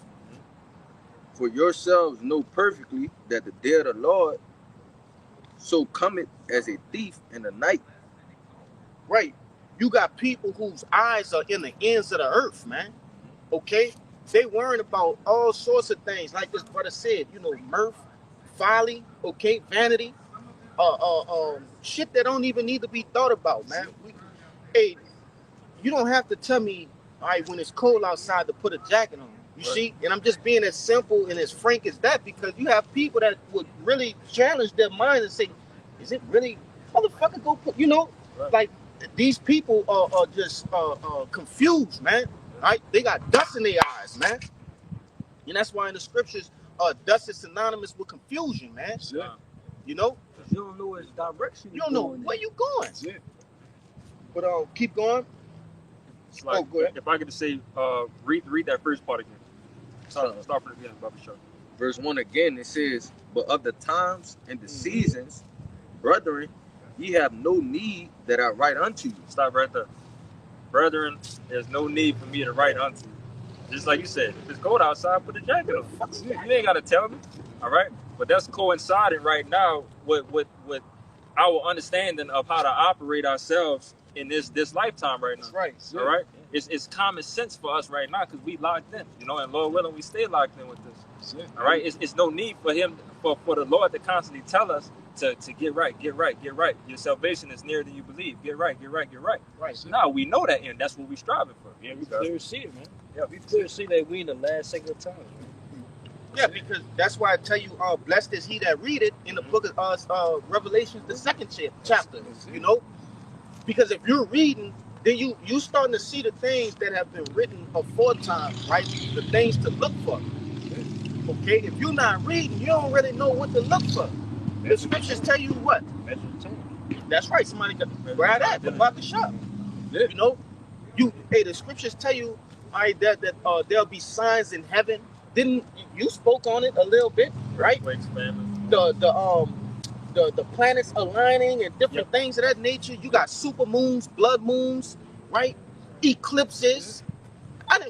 For yourselves know perfectly that the day of the Lord so cometh as a thief in the night. Right. You got people whose eyes are in the ends of the earth, man. Okay? They worrying about all sorts of things. Like this brother said, mirth, folly, okay, vanity, shit that don't even need to be thought about, man. Hey, you don't have to tell me, all right, when it's cold outside to put a jacket on. You see? And I'm just being as simple and as frank as that, because you have people that would really challenge their mind and say, is it really, motherfucker, go put, like these people are just confused, man. Right? They got dust in their eyes, man. And that's why in the scriptures, dust is synonymous with confusion, man. Yeah. You don't know which direction you don't know where you going. Yeah. But keep going. It's like, go ahead. If I could just say, read that first part again. Start from the beginning, Bubba Show. Verse 1 again, it says, but of the times and the seasons, brethren, ye have no need that I write unto you. Stop right there. Brethren, there's no need for me to write unto you. Just like you said, if it's cold outside, put a jacket on. You ain't got to tell me. All right? But that's coinciding right now with our understanding of how to operate ourselves in this lifetime right now. That's right. All right? It's common sense for us right now because we locked in, and Lord willing, we stay locked in with this. All right? It's no need for the Lord to constantly tell us to get right. Your salvation is nearer than you believe. Get right. Right. So now we know that, and that's what we're striving for. Yeah, we clearly see it, man. Yeah, we clearly see that we in the last second of time. Yeah, because that's why I tell you, blessed is he that readeth in the book of Revelations, the second chapter. Because if you're reading, then you starting to see the things that have been written aforetime, right? The things to look for. Okay, if you're not reading, you don't really know what to look for. The scriptures tell you what? That's right. Somebody got grab that about the shop. Yeah. The scriptures tell you, all right, that there'll be signs in heaven. Didn't you spoke on it a little bit, right? The planets aligning and different things of that nature. You got super moons, blood moons, right? Eclipses.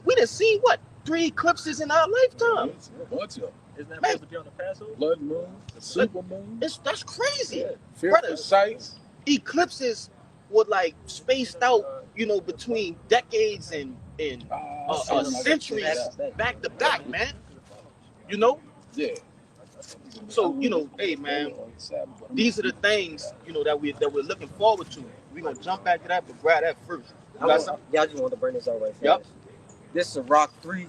We done seen what? 3 eclipses in our lifetime. A bunch of them. Isn't that Man. supposed to be on the Passover? Blood moon, the super moon. That's crazy. Yeah. Brother. Fearful sights. Eclipses were like spaced out, between decades and centuries back to back, man. You know? Yeah. So, hey man, these are the things, that we're looking forward to. We're gonna jump back to that, but grab that first. I just want to bring this out right fast. Yep. This is Rock 3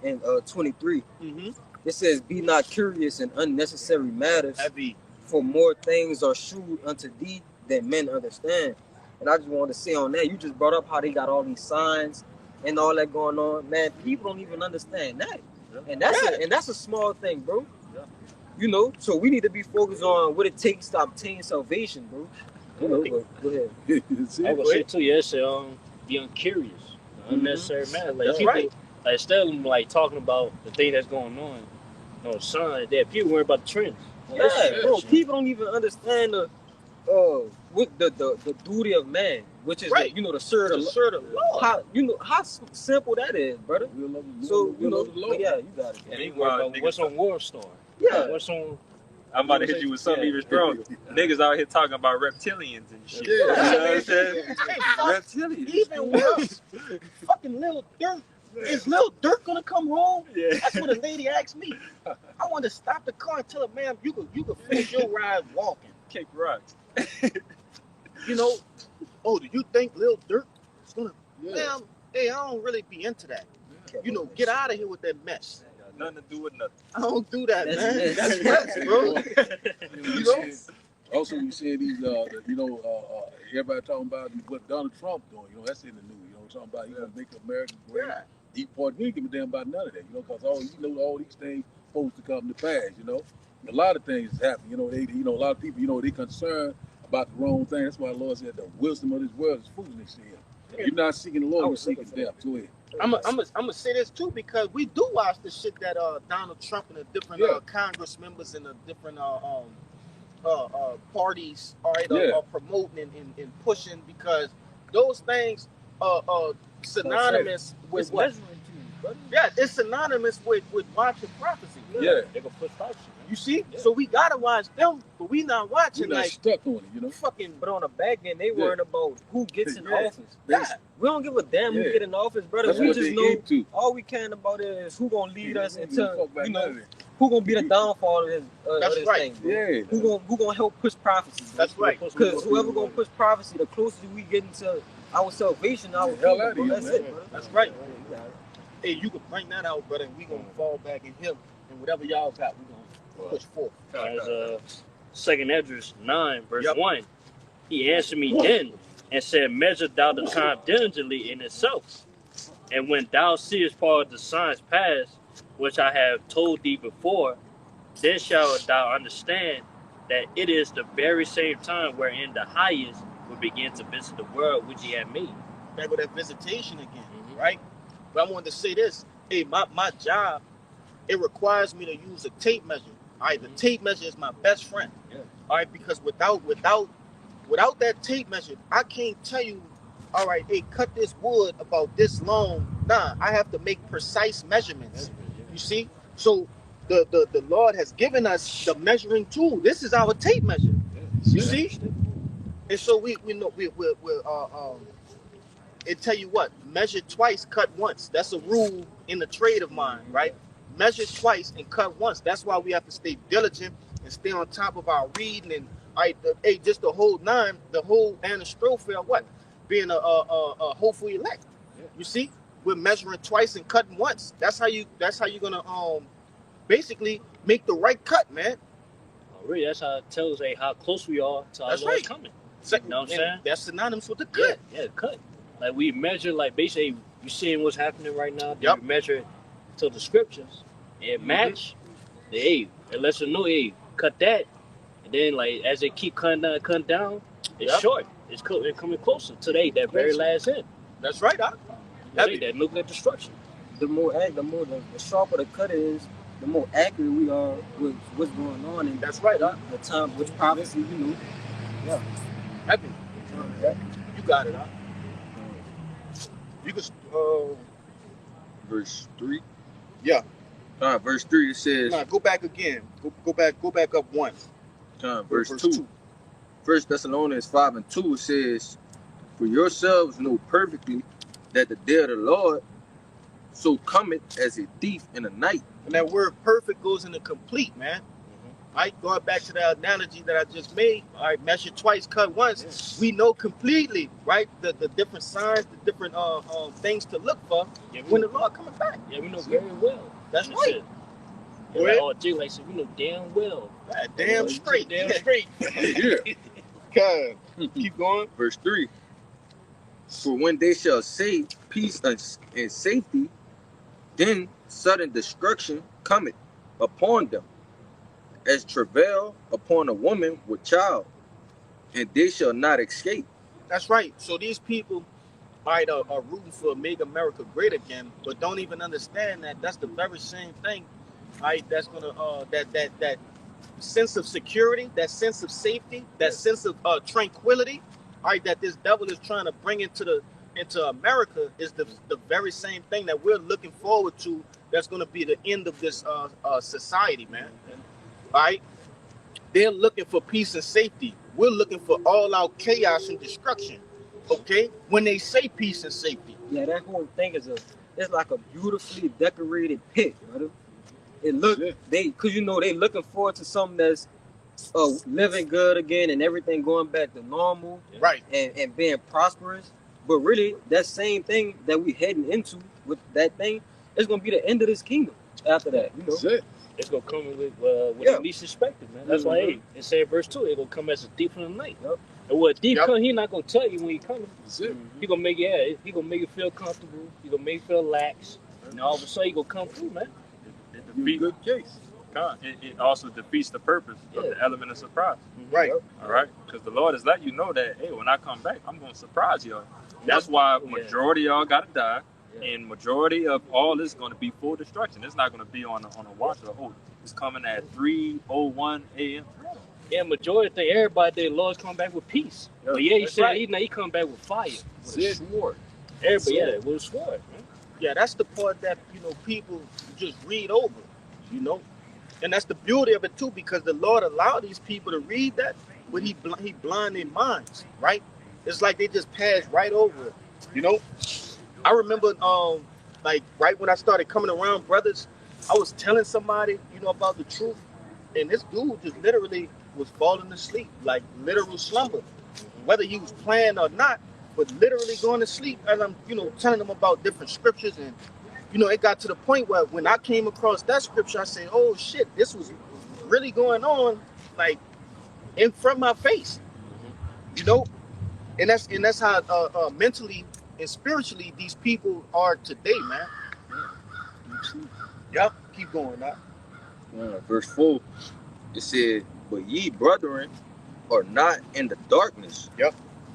and 23. Mm-hmm. It says, "Be not curious in unnecessary matters, Heavy. for more things are shewed unto thee than men understand." And I just wanted to say on that, you just brought up how they got all these signs and all that going on. Man, people don't even understand that. And that's a small thing, bro. Yeah. So we need to be focused on what it takes to obtain salvation, bro. But go ahead. I would say too, yes, being curious, unnecessary matter. Like That's people, right. like instead of like talking about the thing that's going on signs that people worry about the trends. Yeah, bro. People don't even understand what the duty of man, which is Right. the serve the Lord. how simple that is, brother. So but yeah, you got it. And they worry about what's on War Star. Yeah. What's on? I'm about to hit you with something even stronger. Niggas out here talking about reptilians and shit. Yeah. You know what I'm saying? Hey, fuck, Reptilians. even worse, fucking Lil Durk. Is Lil Durk gonna come home? Yeah. That's what a lady asked me. I wanted to stop the car and tell her, ma'am, you could finish your ride walking. Kick rocks. Oh, do you think Lil Durk is gonna? Yeah. Ma'am, hey, I don't really be into that. Get out of here with that mess. Got nothing to do with nothing. I don't do that, That's man. it. That's mess, bro. Also, you said these, everybody talking about what Donald Trump doing. That's in the news. Talking about he's gonna make America great. Yeah. We ain't give a damn about none of that. Because all these things supposed to come to pass. A lot of things is happening. A lot of people, they concerned about the wrong thing. That's why the Lord said the wisdom of this world is foolishness to him. You're not seeking the Lord, you're seeking death. Go ahead. I'm gonna say this too, because we do watch the shit that Donald Trump and the different Congress members and the different parties are promoting and pushing, because those things are synonymous with what? Yeah, it's synonymous with watching prophecy. Yeah. They gonna push prophecy. You see? So we gotta watch them, but we not watching We're not like stuck on it, fucking. But on the back end, they worrying about who gets in office. Yeah. We don't give a damn who get in office, brother. That's We what just they know into. all we caring about is who gonna lead us into That's who gonna be the downfall of That's this right. thing. Bro. Yeah. Who gonna help push prophecy? Bro? That's right. Because whoever gonna push prophecy, the closer we get into our salvation, our hell kingdom, out of bro. here, That's man. it, bro. That's right. You got it. Hey, you can bring that out, brother, and we gonna fall back in him, and whatever y'all got, we gonna push forth. As 2 Esdras 9 verse Yep. 1, he answered me then and said, "Measure thou the time diligently in itself, and when thou seest part of the signs pass, which I have told thee before, then shalt thou understand that it is the very same time wherein the highest will begin to visit the world which he had made." Back with that visitation again, right? But I wanted to say this. Hey, my job, it requires me to use a tape measure. All right, the tape measure is my best friend. Yeah. All right, because without that tape measure, I can't tell you, all right, hey, cut this wood about this long. Nah, I have to make precise measurements. You see? So the Lord has given us the measuring tool. This is our tape measure. You see? And so we know it tell you what, measure twice, cut once. That's a rule in the trade of mine, right? Measure twice and cut once. That's why we have to stay diligent and stay on top of our reading and just the whole nine, the whole anastrophe of what? Being a hopeful elect. You see? We're measuring twice and cutting once. That's how you're gonna basically make the right cut, man. Really, that's how it tells how close we are to our That's Lord's right. coming. So, You know what I'm saying? That's synonymous with the cut. Yeah, cut. Like we measure, like basically, you seeing what's happening right now. Then Yep. we measure it to the scriptures and match. It lets us know, cut that, and then like as they keep cutting down, it's Yep. short. It's coming closer to that very last hit. That's right, Doc. That nuclear destruction. The sharper the cut is, the more accurate we are with what's going on and That's right, Doc. the time, which prophecy, Yeah. Happy. You got it, Doc. You can Verse 3. yeah. Verse 3 it says. Nah, go back again. Go back up once. Verse 2. 1 Thessalonians 5:2 it says, "For yourselves know perfectly that the day of the Lord so cometh as a thief in the night." And that word perfect goes into complete, man. All right, going back to the analogy that I just made. All right, measure twice, cut once. Yes. We know completely, right, the different signs, the different things to look for when the Lord coming back. Yeah, we know very well. That's right. Yeah, like, oh, Jay like said, we know damn well. Damn straight. Damn straight. Yeah. God, keep going. Verse 3. "For when they shall say peace and safety, then sudden destruction cometh upon them, as travail upon a woman with child, and they shall not escape." That's right. So these people might are rooting for Make America Great Again, but don't even understand that that's the very same thing, right? That's gonna that sense of security, that sense of safety, that sense of tranquility, right? That this devil is trying to bring into America is the very same thing that we're looking forward to. That's gonna be the end of this society, man. Right? They're looking for peace and safety. We're looking for all out chaos and destruction. Okay? When they say peace and safety. Yeah, that whole thing it's like a beautifully decorated pit, brother. It look cause they looking forward to something that's living good again and everything going back to normal, right? And being prosperous. But really, that same thing that we heading into with that thing, it's gonna be the end of this kingdom. After that, That's it. It's gonna come with the least expected, man. That's why, hey, it said verse 2, it gonna come as a thief in the night. Yep. And what thief come, he not gonna tell you when he coming. That's it. He gonna make you feel comfortable. He gonna make you feel lax. And all of a sudden, he gonna come through, man. Be a good case. It also defeats the purpose of the element of surprise. Right. All right, because the Lord is letting you know that, hey, when I come back, I'm gonna surprise y'all. That's why majority of y'all gotta die. And majority of all this is going to be full destruction. It's not going to be on a watch or it's coming at 3:01 a.m. Yeah, majority think everybody think the Lord's coming back with peace. Yep. But yeah, he said he come back with fire, with a sword. Everybody, with a sword, man. Yeah, that's the part that people just read over, and that's the beauty of it too, because the Lord allowed these people to read that, but he blind their minds, right? It's like they just passed right over it, I remember, like right when I started coming around brothers, I was telling somebody, about the truth, and this dude just literally was falling asleep, like literal slumber, whether he was playing or not, but literally going to sleep as I'm, telling them about different scriptures, and it got to the point where when I came across that scripture, I said, "Oh shit, this was really going on, like in front of my face," and that's how mentally and spiritually these people are today, man. Yep, keep going now. Verse 4, it said, "But ye, brethren, are not in the darkness,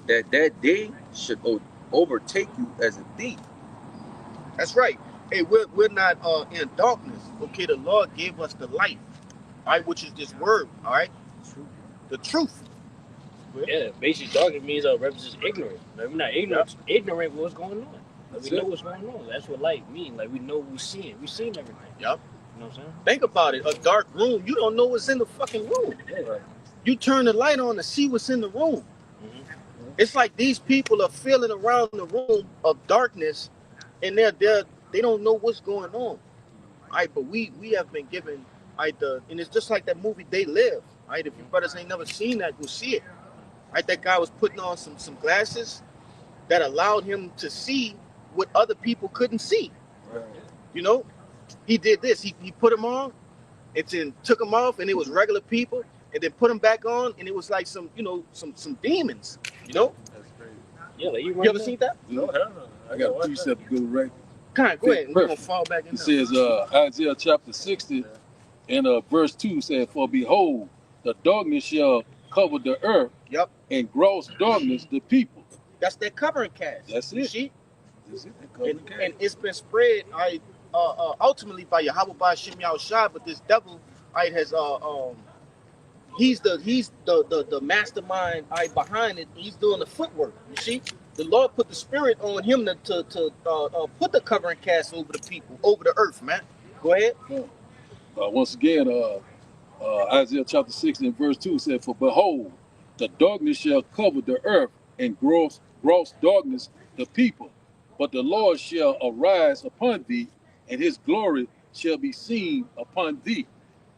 that day should overtake you as a thief." That's right. Hey, we're not in darkness. Okay, the Lord gave us the light, all right, which is this word, all right? The truth. Yeah, basically darkness means represents ignorant. Like, we're not ignorant of what's going on. Like, we know what's going on. That's what light means. Like, we know we're seeing. We've seen everything. Yep. You know what I'm saying? Think about it. A dark room, you don't know what's in the fucking room. Yeah, right. You turn the light on to see what's in the room. It's like these people are feeling around the room of darkness, and they don't know what's going on. All right, but we have been given, and it's just like that movie They Live. All right, if you brothers ain't never seen that, go see it. Right, that guy was putting on some glasses that allowed him to see what other people couldn't see. Right. He did this. He put them on, and then took them off, and it was regular people, and then put them back on, and it was like some demons. That's crazy. Yeah, like you ever seen that? No, hell no. I got a precept to go right. Go ahead. We're gonna fall back in. It says Isaiah chapter 60 and verse 2 says, "For behold, the darkness shall cover the earth, and gross darkness the people." That's that covering cast. That's you it. See? That's it. And it's been spread, ultimately by Yahweh by Shem Yahushua, but this devil, has he's the mastermind behind it. He's doing the footwork. You see, the Lord put the spirit on him to put the covering cast over the people, over the earth, man. Go ahead. Once again, Isaiah chapter 6 and verse 2 said, "For behold, the darkness shall cover the earth, and gross darkness the people. But the Lord shall arise upon thee, and his glory shall be seen upon thee."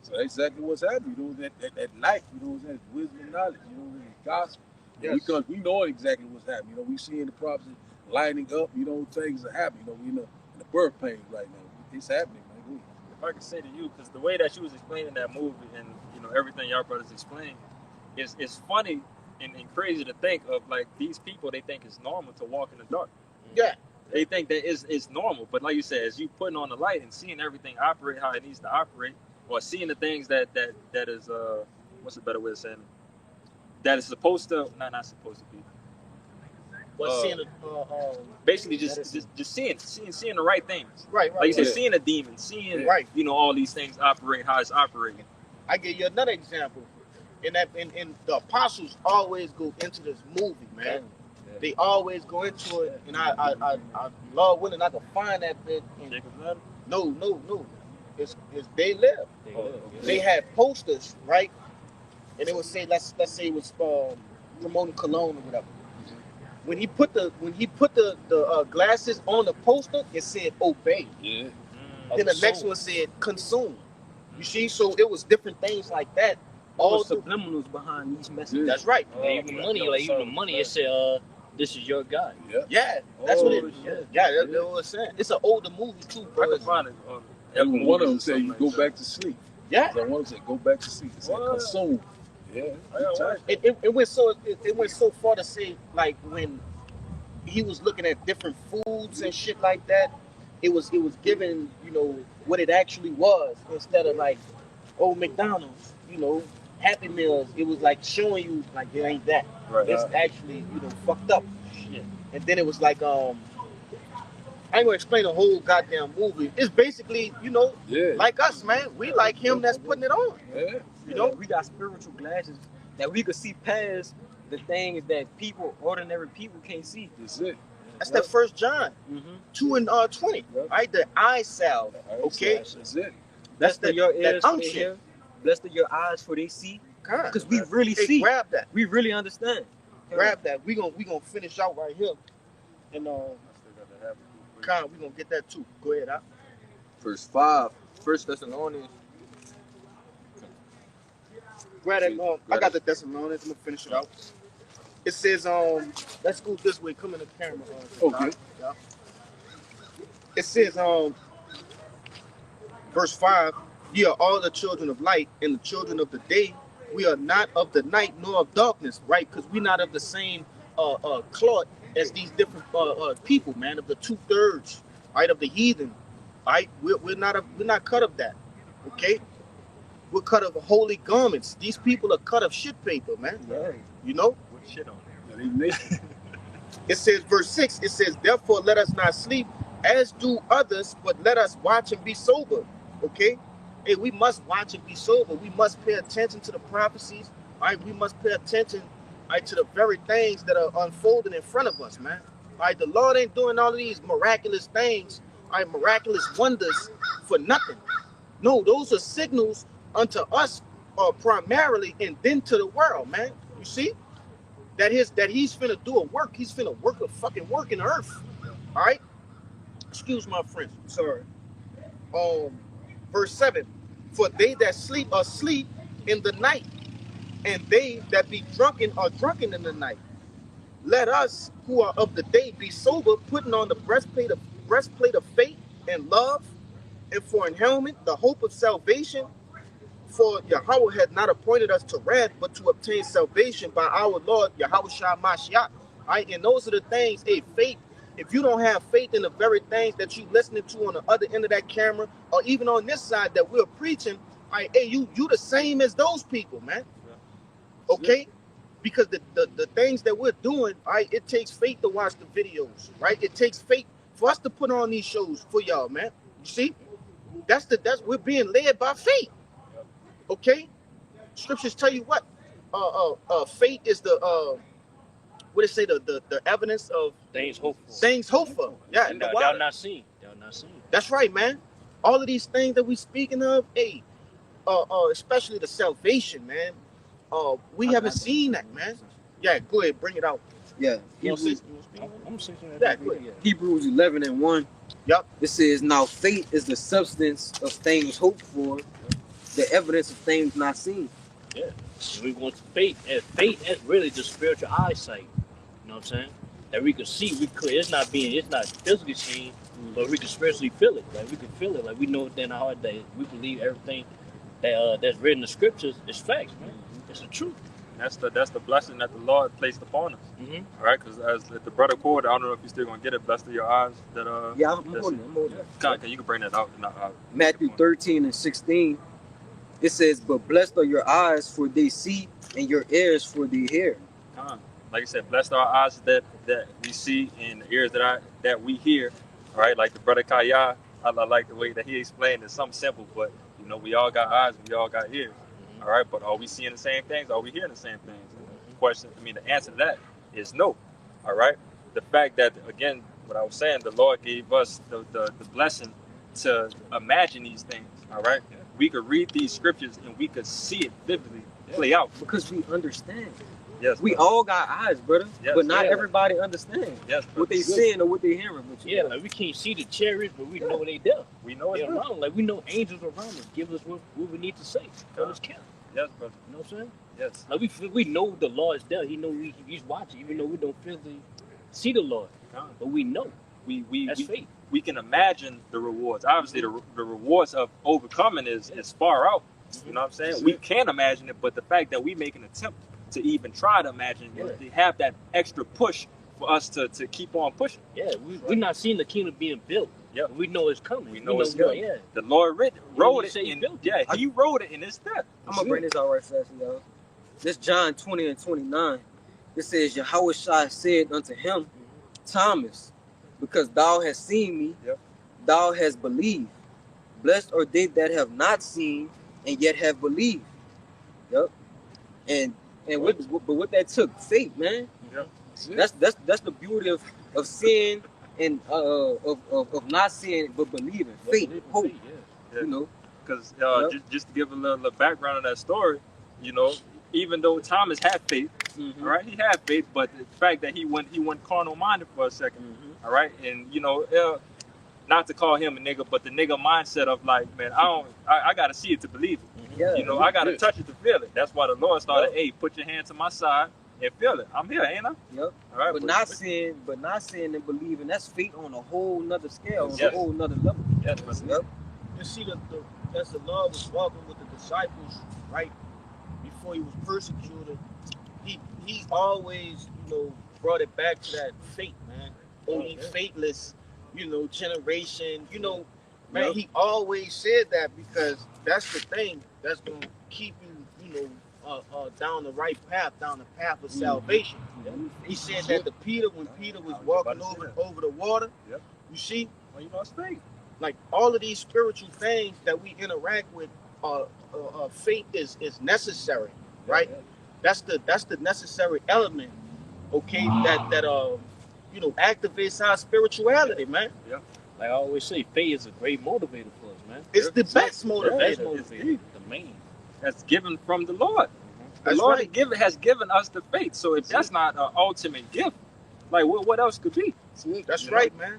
So that's exactly what's happening. You know, at night, you know, that's wisdom and knowledge, you know, the gospel. Yes. Because we know exactly what's happening. You know, we seeing the prophecy lining up, you know, things are happening. You know, we in the birth pain right now. It's happening, man. If I could say to you, because the way that you was explaining that movie and you know everything y'all brothers explained, it's funny and crazy to think of like these people. They think it's normal to walk in the dark. Yeah. They think that it's normal, but like you said, as you putting on the light and seeing everything operate how it needs to operate, or seeing the things that is what's a better way of saying it? That is supposed to not supposed to be. But seeing basically just seeing the right things. right. Like you said, Yeah. seeing a demon, seeing Right. you know all these things operate how it's operating. I give you another example. In the apostles always go into this movie, man. Yeah. They always go into it, and I Lord willing, I can find that bit. Jacob's ladder? No. It's they live. They had posters, right? And it would say, let's say it was promoting cologne or whatever. When he put the glasses on the poster, it said obey. Yeah. Then the next one said consume. You see, so it was different things like that. All subliminals behind these messages. That's right. Even the money, it said, "This is your God." Yeah, that's what it is. Yeah, that's what it's saying. It's an older movie too, bro. I can find it. And one of them said you go back to sleep. Yeah. So one of them said go back to sleep. It said consume. Yeah. It went so far to say, like, when he was looking at different foods and shit like that, it was giving, you know, what it actually was, instead of like old McDonald's, you know, Happy Meals. It was like showing you like it ain't that. Right. It's actually, you know, fucked up shit. And then it was like I ain't gonna explain the whole goddamn movie. It's basically, you know, like us, man. We like him that's putting it on. Yeah. You know, we got spiritual glasses that we could see past the things that ordinary people can't see. That's it. That's that 1 John 2 and 20. Right, the eye salve. Okay, That's it. Blessed are your ears that for they hear. Blessed are your eyes for they see. Because we really see. Grab that. We really understand. Grab that. We gonna finish out right here, and Con, we gonna get that too. Go ahead, out. Verse 5, 1 Thessalonians. Grab that. I got the Thessalonians. I'm gonna finish it out. It says, let's go this way. Come in the camera. Okay. Yeah. It says, verse 5, ye are all the children of light and the children of the day. We are not of the night nor of darkness, right? Because we're not of the same cloth as these different people, man, of the 2/3, right, of the heathen, right? We're not cut of that, okay? We're cut of holy garments. These people are cut of shit paper, man. Yeah. You know? With shit on Yeah, It says, verse 6, it says, therefore let us not sleep as do others, but let us watch and be sober, okay? Hey, we must watch and be sober. We must pay attention to the prophecies, right? We must pay attention, right, to the very things that are unfolding in front of us, man. Right? The Lord ain't doing all of these miraculous things, right, miraculous wonders for nothing. No, those are signals unto us primarily, and then to the world, man. You see? That he's finna do a work. He's finna work a fucking work in the earth. All right? Excuse my French. I'm sorry. Verse 7. For they that sleep are asleep in the night, and they that be drunken are drunken in the night. Let us who are of the day be sober, putting on the breastplate of faith and love, and for an helmet the hope of salvation. For Yahweh had not appointed us to wrath, but to obtain salvation by our Lord Yahweh Shah Mashiach. Right? And those are the things, faith. If you don't have faith in the very things that you listening to on the other end of that camera, or even on this side that we're preaching, right, you the same as those people, man. Okay? Because the things that we're doing, right, it takes faith to watch the videos, right? It takes faith for us to put on these shows for y'all, man. You see? That's we're being led by faith. Okay? Scriptures tell you what? Faith is the what did it say? The evidence of Things hopeful. things hoped for. Yeah, Thou not seen. that's right, man. All of these things that we speaking of, hey, especially the salvation, man. We haven't seen that, man. Yeah, go ahead, bring it out. Yeah. You know, Hebrews, I'm seeing that. Yeah, go ahead. Hebrews 11:1. Yup. It says, now faith is the substance of things hoped for, the evidence of things not seen. Yeah. We want faith. And faith is really the spiritual eyesight. You know what I'm saying? That we can see. It's not physically seen, but we can spiritually feel it. Like we can feel it. Like we know in our heart that we believe everything that that's written in the scriptures is facts, man. It's the truth. That's the blessing that the Lord placed upon us. Mm-hmm. All right, because as the brother quoted, I don't know if you're still gonna get it. Blessed are your eyes that Yeah, I'm holding it. God, you can bring that out. Matthew 13:16. It says, but blessed are your eyes, for they see, and your ears, for they hear. Like I said, blessed are our eyes that we see, and the ears that we hear. All right, like the brother Kaya, I like the way that he explained it. Something simple, but you know, we all got eyes, we all got ears. All right, but are we seeing the same things? Are we hearing the same things? The answer to that is no. All right, the fact that, again, what I was saying, the Lord gave us the blessing to imagine these things. All right, we could read these scriptures and we could see it vividly play out because we understand. Yes, we all got eyes, brother, but not everybody understands what they saying or what they hearing. But like we can't see the chariots, but we know they there. We know it's around. Like we know angels around us give us what we need to say on this camp. Yes, brother. You know what I'm saying? Yes. Like we know the Lord is there. He know he's watching, even though we don't physically see the Lord. But we know. That's faith. We can imagine the rewards. Obviously, the rewards of overcoming is far out. You know what I'm saying? We can imagine it, but the fact that we make an attempt to even try to imagine, they have that extra push for us to keep on pushing. Yeah, we're not seeing the kingdom being built. Yeah, we know it's coming. We know it's coming. Yeah, the Lord wrote it. He wrote it, and it's there. I'm gonna bring this out right fast, y'all. This John 20:29. It says, Yahushua said unto him, Thomas, because thou hast seen me, thou hast believed. Blessed are they that have not seen and yet have believed. Yep. And what that took, faith, man. Yep. That's the beauty of seeing and of not seeing but believing. Faith, hope. You know. Because just to give a little background on that story, you know, even though Thomas had faith, all right, he had faith, but the fact that he went carnal minded for a second, all right, and you know, not to call him a nigga, but the nigga mindset of like, man, I gotta see it to believe it. Yeah, you know, I gotta touch it to feel it. That's why the Lord started, hey, put your hand to my side and feel it. I'm here, ain't I? Yep. All right, but not seeing and believing, that's faith on a whole nother scale, on a whole nother level. Yes, yep. You see, as the Lord was walking with the disciples, right before he was persecuted, he always, you know, brought it back to that faith, man. Oh, ye faithless, you know, generation, you know, man. He always said that because that's the thing that's gonna keep you, you know, down the right path, down the path of salvation. He said that when Peter was walking over the water, you see, well, you lost faith. Like all of these spiritual things that we interact with, faith is necessary, right? That's the necessary element, okay? That you know, activates our spirituality, man. Yeah. Like I always say, faith is a great motivator for us, man. It's the best motivator. The main. That's given from the Lord. The That's Lord right. has given us the faith. So if that's not an ultimate gift, like what else could be? That's right, man.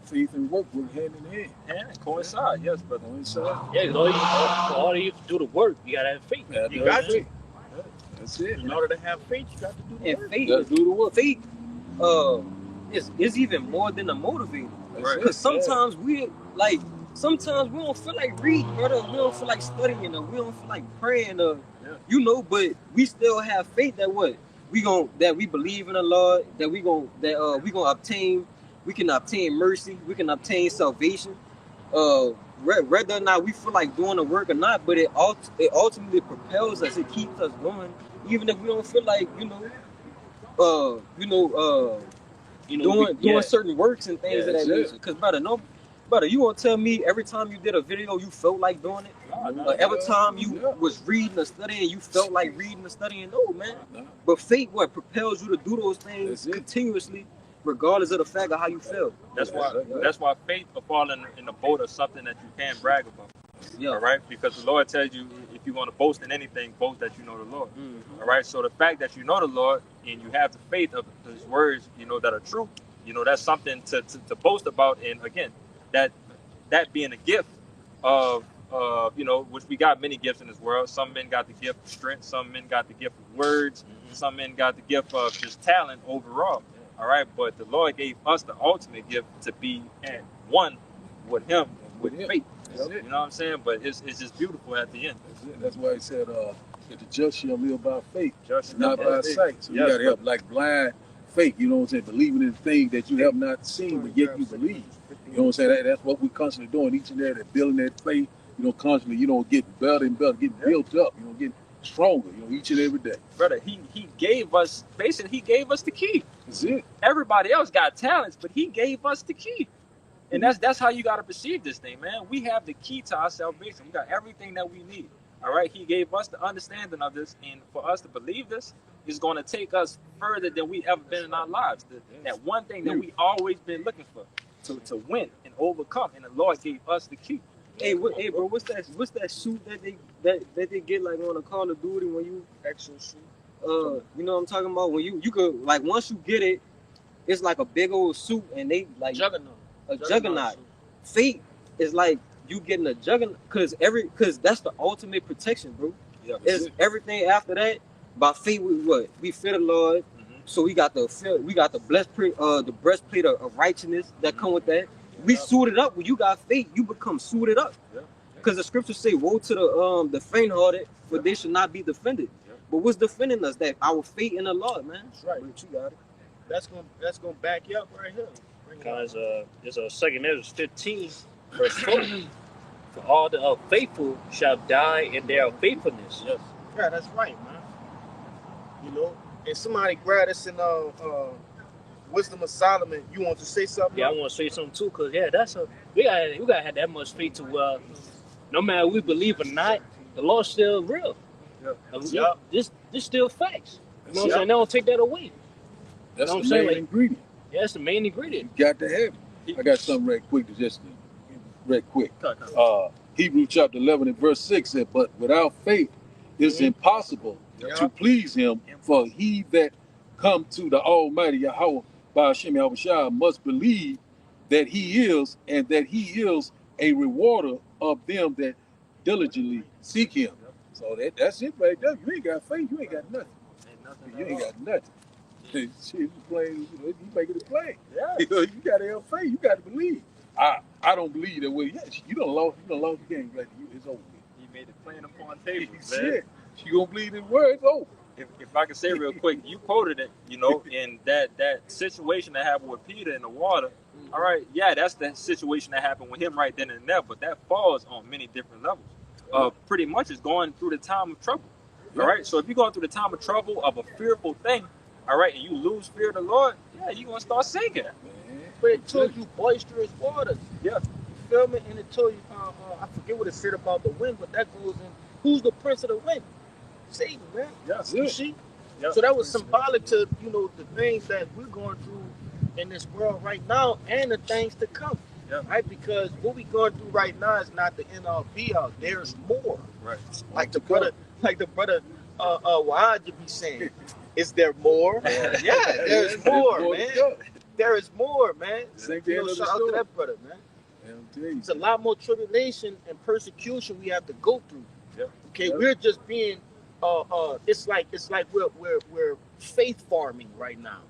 Faith and work hand in hand. And coincide, yes, brother. Coincide. Yeah, all you have to do the work, you gotta have faith. You got to. That's it. In order to have faith, you got to do the work. And faith, You gotta do the work. faith, is even more than a motivator. Right. Because sometimes we don't feel like reading, brother. We don't feel like studying, or we don't feel like praying, you know. But we still have faith that we believe in the Lord, that we gonna obtain. We can obtain mercy. We can obtain salvation. Whether or not we feel like doing the work or not, but it ultimately propels us. It keeps us going, even if we don't feel like doing certain works and things of that nature. Because brother, you won't tell me every time you did a video you felt like doing it. Every time you was reading or studying, you felt like reading or studying. No, man. But faith propels you to do those things continuously. regardless of the fact of how you feel. That's why faith will fall in the boat of something that you can brag about. Yeah. All right, because the Lord tells you if you want to boast in anything, boast that you know the Lord. Mm-hmm. All right, so the fact that you know the Lord and you have the faith of His words, that are true, that's something to boast about. And again, that being a gift of which we got many gifts in this world. Some men got the gift of strength, some men got the gift of words, some men got the gift of just talent overall. All right, but the Lord gave us the ultimate gift to be at one with Him with faith. That's it. You know what I'm saying? But it's just beautiful at the end. That's it. That's why He said, that the just shall live by faith, Just not by sight. So you Yes, got to have like blind faith. You know what I'm saying? Believing in things that you have not seen, but yet you believe. You know what I'm saying? That's what we're constantly doing. Each and every day, building that faith. Constantly, getting better and better, getting built up. Getting stronger. Each and every day. Brother, he gave us the key. That's it. Everybody else got talents, but He gave us the key. And that's how you got to perceive this thing, man. We have the key to our salvation. We got everything that we need. All right, He gave us the understanding of this, and for us to believe this is going to take us further than we ever been in our lives. That one thing that we always been looking for, to win and overcome, and the Lord gave us the key. Hey, bro, what's that suit that they get like on a Call of Duty when you Actual suit. you know what I'm talking about? When you could like once you get it, it's like a big old suit and they like juggernaut. Faith is like you getting a juggernaut because that's the ultimate protection, bro. Yeah, It's everything after that. By faith, we fear the Lord. So we got the breastplate of righteousness that come with that. We suited up. When you got faith, you become suited up. Because the scriptures say, "Woe to the faint-hearted, for they should not be defended." But what's defending us? That our faith in the Lord, man. That's right. But you got it. That's gonna back you up right here. Because it's a 2 Ezra 15, verse 4. For all the unfaithful shall die in their unfaithfulness. Yes. Yeah, that's right, man. And somebody grab us in Wisdom of Solomon. You want to say something? Yeah, I want to say something too, because we gotta have that much faith to no matter we believe or not, the Lord's still real. This still facts. You know what I'm saying? They don't take that away. That's You know the what I'm main saying? ingredient. Yeah, that's the main ingredient. You got to have it. I got something right quick. Hebrews chapter 11 and verse 6 said, "But without faith it's impossible to please Him, for he that come to the Almighty Yahweh by Hashem Yahushua must believe that He is, and that He is a rewarder of them that diligently seek Him." So that's it right there. You ain't got faith, you ain't got nothing. You ain't got nothing. Shit, you playing, you making it plain. Yeah. You gotta have faith. You gotta believe. I don't believe that way. Yes, you don't lost the game. Like it's over. He made it plain upon tables, man. Shit, you gonna believe His word? It's over. If I can say real quick, you quoted it, in that situation that happened with Peter in the water. All right, yeah, that's the situation that happened with him right then and there, but that falls on many different levels. Pretty much it's going through the time of trouble. All right, so if you're going through the time of trouble of a fearful thing, all right, and you lose fear of the Lord, yeah, you're going to start sinking. But it told you boisterous waters. Yeah. You feel me? And it told you, I forget what it said about the wind, but that goes in, who's the prince of the wind? Satan, man. Yes. You see? Yep. So that was symbolic to, the things that we're going through in this world right now and the things to come. Yeah. Right? Because what we're going through right now is not the end all be all. There's more. Right. Like the brother Wa'ad be saying. Is there more? Yeah, there's more, man. There is more, man. Shout out to that brother, man. It's a lot more tribulation and persecution we have to go through. Yeah. Okay, we're just being it's like we're faith farming right now.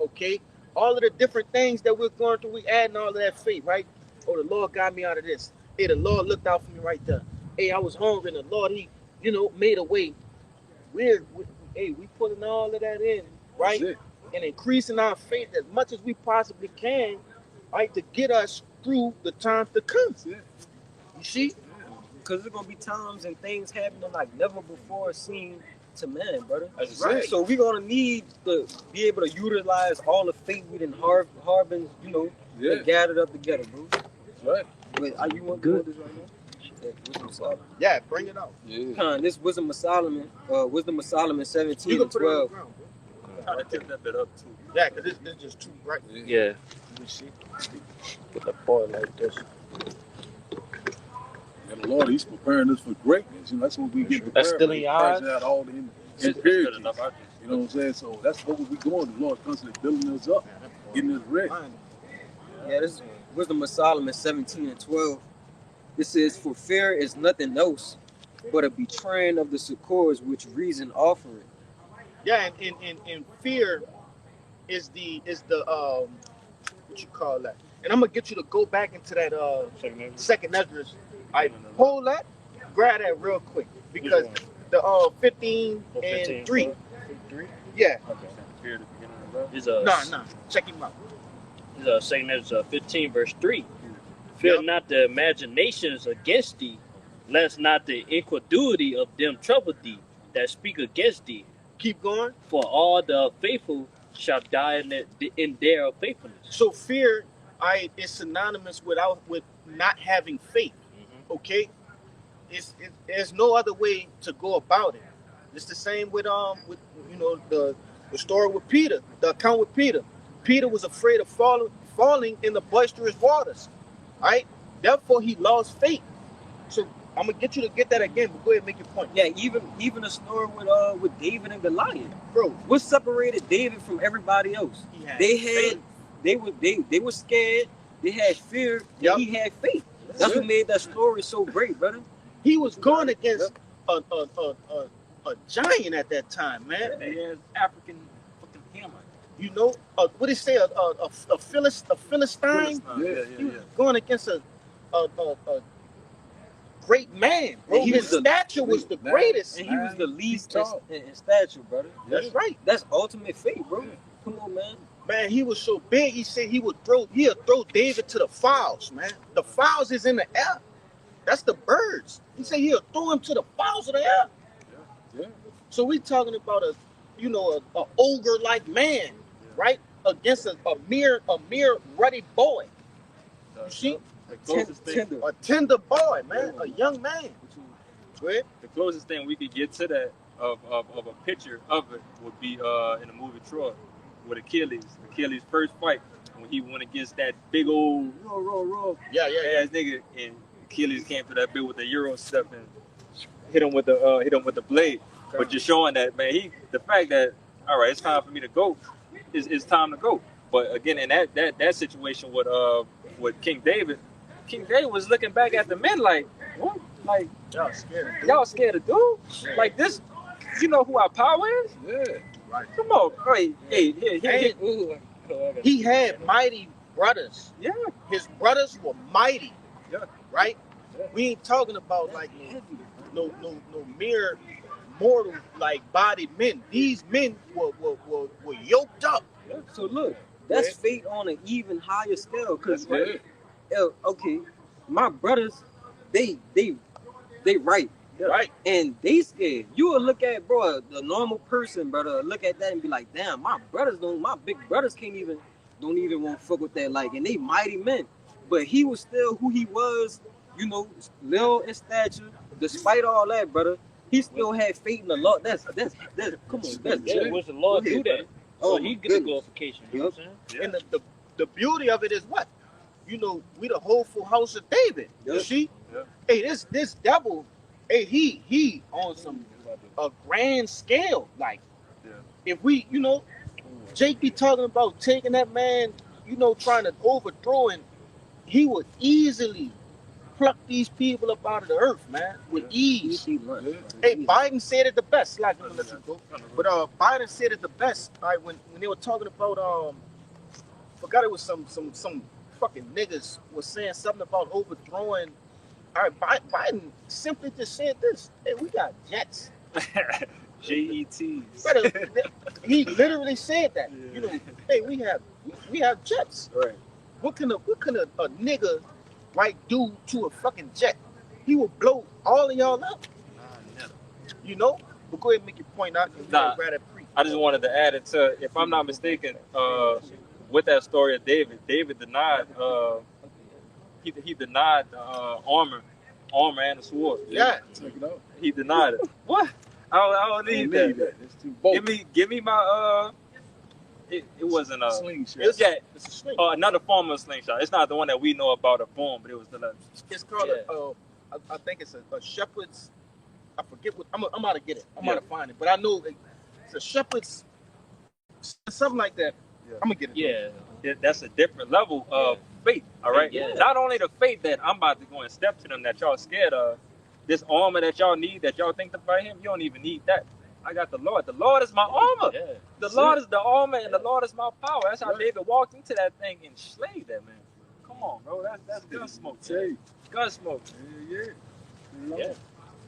Okay? All of the different things that we're going through, we adding all of that faith, right? Oh, the Lord got me out of this. Hey, the Lord looked out for me right there. Hey, I was hungry and the Lord, He, made a way. We putting all of that in, right? And increasing our faith as much as we possibly can, right, to get us through the times to come. You see? Because there's going to be times and things happening like never before seen to man, brother. That's right. So we're going to need to be able to utilize all the faith we done harbin, and gathered up together, bro. That's right. Wait, you want to do this right now? Yeah, bring it out. This Wisdom of Solomon 17 and 12. Try to tip that bit up too. Yeah, because it's just too bright. Yeah. You see? Put the part like this. And the Lord, He's preparing us for greatness. You know, that's what we get prepared. That's still in your eyes? Out all the It's good impurities. enough. You know what I'm saying? So that's what we going. The Lord constantly building us up, getting us ready. Yeah, this is Wisdom of Solomon 17:12. It says, "For fear is nothing else but a betraying of the succors which reason offereth." Yeah, and fear is the what you call that? And I'm gonna get you to go back into that second Esdras. I hold that, grab that real quick because the 15 and 3. 3? Yeah. Fear at the beginning of the road. Is Nah. Check him out. is saying there's 15 verse 3. Fear not the imaginations against thee, lest not the incredulity of them trouble thee that speak against thee. Keep going. For all the faithful shall die in their faithfulness. So fear, is synonymous with not having faith. Okay, there's no other way to go about it. It's the same with the story with Peter, the account with Peter. Peter was afraid of falling in the boisterous waters, right? Therefore, he lost faith. So I'm gonna get you to get that again, but go ahead and make your point. Yeah, even a story with David and Goliath, Bro. What separated David from everybody else? They were scared. They had fear. Yep. And he had faith. That's what made that story so great, brother. He was going against a giant at that time, man. They had African fucking hammer. You know, what did he say? A Philistine? He was going against a great man. Bro, His stature was the greatest. And he was the least in stature, brother. That's right. That's ultimate faith, bro. Come on, man. Man, he was so big. He said he'll throw David to the fowls, man. The fowls is in the air. That's the birds. He said he'll throw him to the fowls of the air. Yeah. So we talking about a ogre-like man, right? Against a mere ruddy boy. You see? A tender boy, man. A young man. The closest thing we could get to that of a picture of it would be in the movie Troy with Achilles first fight when he went against that big old raw ass nigga, and Achilles came to that bit with the Euro step and hit him with the blade. But just showing that, man, the fact that all right, it's time for me to go, it's time to go. But again, in that situation with King David was looking back at the men like, what? Like, y'all scared of dude? Like this, you know who our power is? Yeah. Right. Come on, hey. He had mighty brothers. Yeah. His brothers were mighty. Yeah. Right? Yeah. We ain't talking about like no mere mortal like bodied men. These men were yoked up. Yeah. So look, that's faith on an even higher scale. Cause okay, my brothers, they right. Yeah. Right. And they scared. You will look at, bro, the normal person, brother, look at that and be like, damn, my big brothers don't even want to fuck with that. Like, and they mighty men. But he was still who he was, little in stature, despite all that, brother. He still had faith in the Lord. That's come on. Was the Lord do that? So he get the glorification. You know what I'm saying? And the beauty of it is what? We the hopeful house of David. Yep. You see? Yep. Hey, this devil, hey, he on a grand scale. Like, if we, Jake be talking about taking that man, trying to overthrow him, he would easily pluck these people up out of the earth, man, with ease. Hey, Biden said it the best. Like, let you go. But Biden said it the best. All right, when they were talking about forgot it was some fucking niggas was saying something about overthrowing. All right, Biden simply just said this. Hey, we got jets. JETs. He literally said that. Hey, we have jets. Right. What can a nigga do to a fucking jet? He will blow all of y'all up. But go ahead and make your point out. I just wanted to add it to, if I'm not mistaken, with that story of David denied he denied the armor and the sword. Yeah. He denied it. What? I don't need that. It's too bold. Give me my it wasn't a slingshot. It's, yeah, it's a sling. another form of slingshot. It's not the one that we know about a form, but it was the It's called I think it's a shepherd's. I forget what I'm about to get it. I'm about to find it, but I know it's a shepherd's something like that. Yeah. I'm gonna get it. Yeah. that's a different level of faith. All right. Yeah. Not only the faith that I'm about to go and step to them that y'all scared of, this armor that y'all need, that y'all think to fight him, you don't even need that. I got the Lord. The Lord is my armor. Yeah. The Lord is the armor, and the Lord is my power. That's how David walked into that thing and slayed that man. Come on, bro. That's gun smoke. Hey, Gun smoke. yeah. Yeah.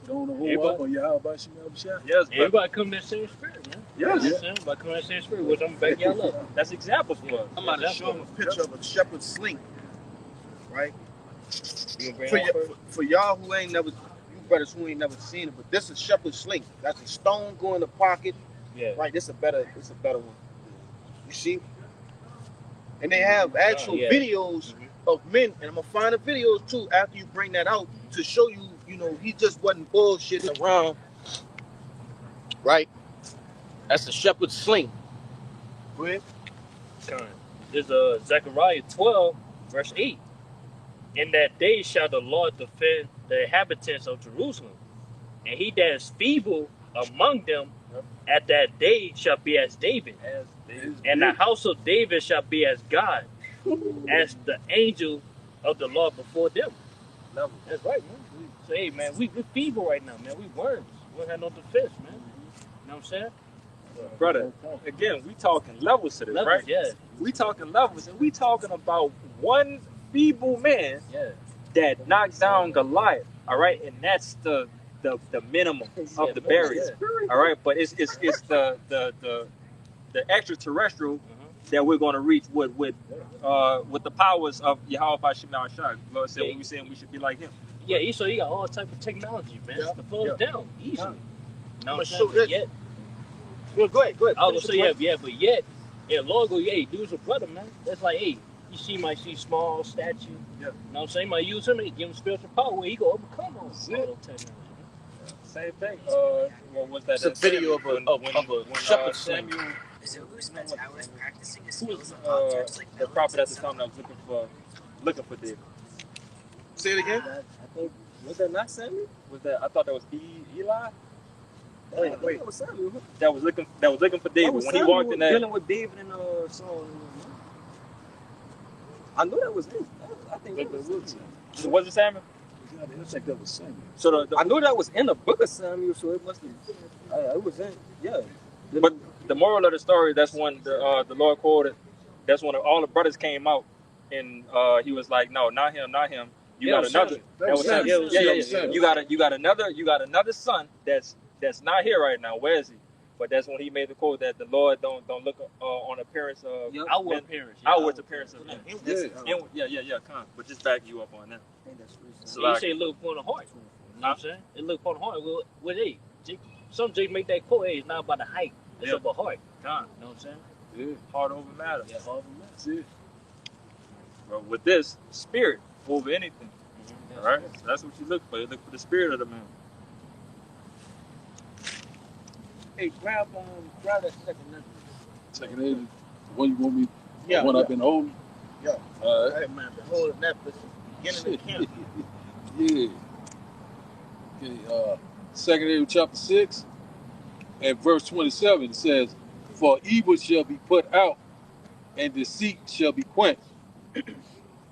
Don't want to hold up on you. How about you, Shot? Yes, bro. Everybody come in that same spirit, man. Yes. Everybody come in that same spirit, which I'm back y'all up. That's examples for us. I'm about to show him a picture of a shepherd's sling, right? You gonna bring For, it out first? for y'all who ain't never, you brothers who ain't never seen it, but this is shepherd's sling. That's a stone going in the pocket, Yeah. right? It's a better one. You see? And they have actual yeah. videos of men, and I'm gonna find the videos too after you bring that out to show you, you know, he just wasn't bullshitting around, right? That's a shepherd's sling. Go ahead. There's Zechariah 12, verse 8. In that day shall the Lord defend the inhabitants of Jerusalem, and he that is feeble among them at that day shall be as David, and the house of David shall be as God, as the angel of the Lord before them. That's right, man. So, hey, man, we feeble right now, man. We worms. We don't have no defense, man. You know what I'm saying? Brother, again, we talking levels to this, Levels, right? yeah. We talking levels, and we talking about one feeble man Yeah. that knocked down Goliath. All right, and that's the minimum of the barrier. All right, but it's the extraterrestrial that we're going to reach with the powers of Yahweh Shemel Shah. Lord said we saying we should be like him. Yeah, so he got all type of technology, man. Yeah. To pull us down easily. You know what I'm I'ma show saying? this. Yet, Well, go ahead. I was gonna say, but yet, Lord go, hey, dude's a brother, man. That's like, hey, might see small statue. Yeah. You know what I'm saying? Might use him and give him spiritual power where he go overcome all those technology. Same thing. What was that? It's a video of a shepherd sling. Samuel. Who was the prophet at the time that was looking for David? Say it again. I think, was that not Samuel? Was that? I thought that was Eli. Wait. That was Samuel. That was looking for David when he walked in that. Dealing with David and Saul. I know that was him. I think that was him. Was it Samuel? I think that was Samuel. So I know that was in the book of Samuel, so it must have. It was in, yeah. But the moral of the story, that's when the Lord quoted. That's when all the brothers came out, and he was like, "No, not him. You got another. That was Samuel. Yeah. You got another son that's not here right now. Where is he?" But that's when he made the quote that the Lord don't look on appearance of Outward appearance. outward appearance of men. Yeah. But just back you up on that. So you say look upon the heart. You know what I'm saying? It look upon the heart. Well, hey, some Jake make that quote, hey, it's not about the height. It's about heart. You know what I'm saying? Yeah. Heart over matter. Yeah, heart over matter. That's it. But with this, spirit over anything. All right? So that's what you look for. You look for the spirit of the man. Hey, grab that second number. Second aid, the one you want me, Yeah. the one I've been holding. Yeah. All right. Hey, man, been holding that for the beginning of the camp. Yeah. Okay, Second Amos chapter 6 and verse 27, it says, "For evil shall be put out, and deceit shall be quenched."